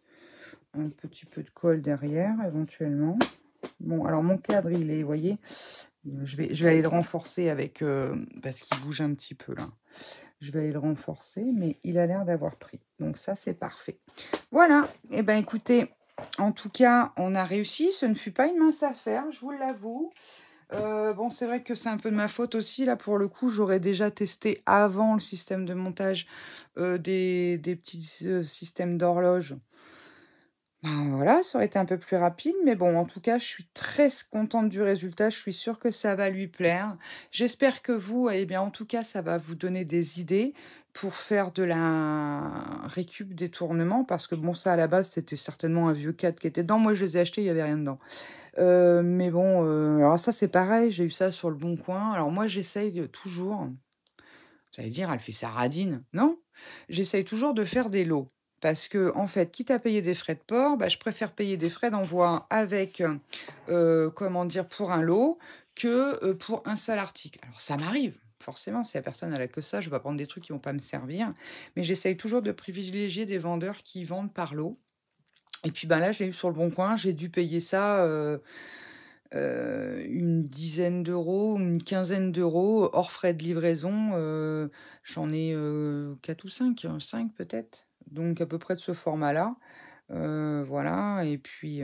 un petit peu de colle derrière, éventuellement. Bon, alors mon cadre, il est, vous voyez, je vais aller le renforcer avec, parce qu'il bouge un petit peu là. Je vais aller le renforcer, mais il a l'air d'avoir pris. Donc ça, c'est parfait. Voilà. Eh bien, écoutez, en tout cas, on a réussi. Ce ne fut pas une mince affaire, je vous l'avoue. Bon, c'est vrai que c'est un peu de ma faute aussi. Là, pour le coup, j'aurais déjà testé avant le système de montage des petits systèmes d'horloge. Ben voilà, ça aurait été un peu plus rapide, mais bon, en tout cas, je suis très contente du résultat. Je suis sûre que ça va lui plaire. J'espère que vous, eh bien, en tout cas, ça va vous donner des idées pour faire de la récup des tournements, parce que bon, ça, à la base, c'était certainement un vieux cadre qui était dedans. Moi, je les ai achetés, il n'y avait rien dedans. Mais bon, alors ça, c'est pareil, j'ai eu ça sur le Bon Coin. Alors moi, j'essaye toujours, vous allez dire: «Elle fait sa radine». Non, j'essaye toujours de faire des lots parce que en fait, quitte à payer des frais de port, bah, je préfère payer des frais d'envoi avec, comment dire? Pour un lot que, pour un seul article. Alors ça m'arrive, forcément, si la personne elle a que ça, je vais pas prendre des trucs qui vont pas me servir, mais j'essaye toujours de privilégier des vendeurs qui vendent par lot et puis, ben, là, je l'ai eu sur le Bon Coin, j'ai dû payer ça, une dizaine d'euros, une quinzaine d'euros hors frais de livraison, j'en ai, 4 ou 5, 5 peut-être, donc à peu près de ce format-là, voilà et puis,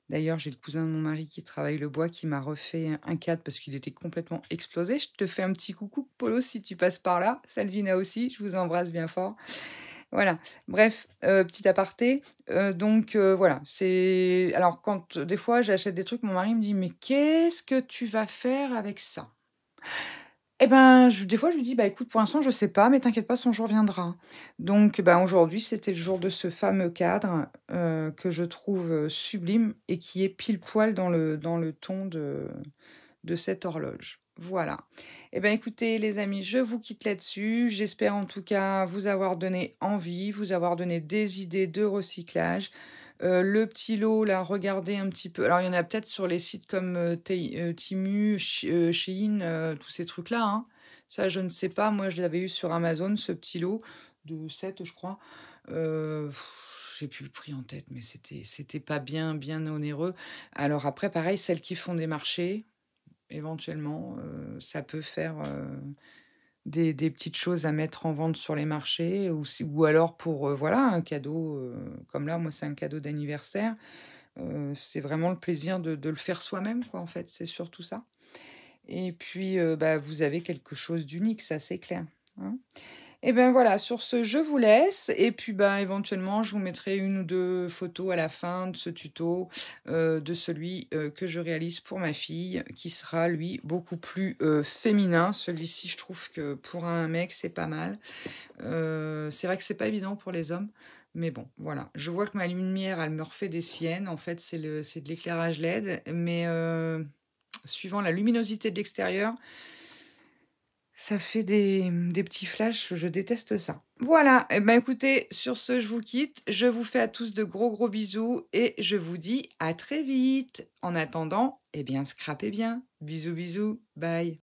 d'ailleurs, j'ai le cousin de mon mari qui travaille le bois qui m'a refait un cadre parce qu'il était complètement explosé. Je te fais un petit coucou Polo si tu passes par là, Salvina aussi, je vous embrasse bien fort. Voilà, bref, petit aparté, donc voilà, c'est alors quand des fois j'achète des trucs, mon mari me dit: «Mais qu'est-ce que tu vas faire avec ça?» Et ben, des fois je lui dis: «Bah écoute, pour l'instant je sais pas, mais t'inquiète pas, son jour viendra». Donc ben, aujourd'hui, c'était le jour de ce fameux cadre, que je trouve, sublime et qui est pile poil dans le ton de cette horloge. Voilà. Eh bien, écoutez, les amis, je vous quitte là-dessus. J'espère en tout cas vous avoir donné envie, vous avoir donné des idées de recyclage. Le petit lot, là, regardez un petit peu. Alors, il y en a peut-être sur les sites comme Temu, Shein, tous ces trucs-là, hein. Ça, je ne sais pas. Moi, je l'avais eu sur Amazon, ce petit lot de 7, je crois. J'ai plus le prix en tête, mais c'était pas bien onéreux. Alors après, pareil, celles qui font des marchés, éventuellement, ça peut faire, des petites choses à mettre en vente sur les marchés ou alors pour, voilà, un cadeau, comme là, moi, c'est un cadeau d'anniversaire. C'est vraiment le plaisir de le faire soi-même, quoi, en fait, c'est surtout ça et puis, bah, vous avez quelque chose d'unique, ça, c'est clair, hein. Et ben voilà, sur ce, je vous laisse et puis, ben, éventuellement, je vous mettrai une ou 2 photos à la fin de ce tuto, de celui, que je réalise pour ma fille, qui sera lui beaucoup plus, féminin. Celui-ci, je trouve que pour un mec, c'est pas mal. C'est vrai que c'est pas évident pour les hommes, mais bon, voilà. Je vois que ma lumière, elle me refait des siennes. En fait, c'est de l'éclairage LED, mais, suivant la luminosité de l'extérieur, ça fait des petits flashs, je déteste ça. Voilà, et ben, écoutez, sur ce, je vous quitte. Je vous fais à tous de gros bisous et je vous dis à très vite. En attendant, eh bien, scrapez bien. Bisous, bisous, bye.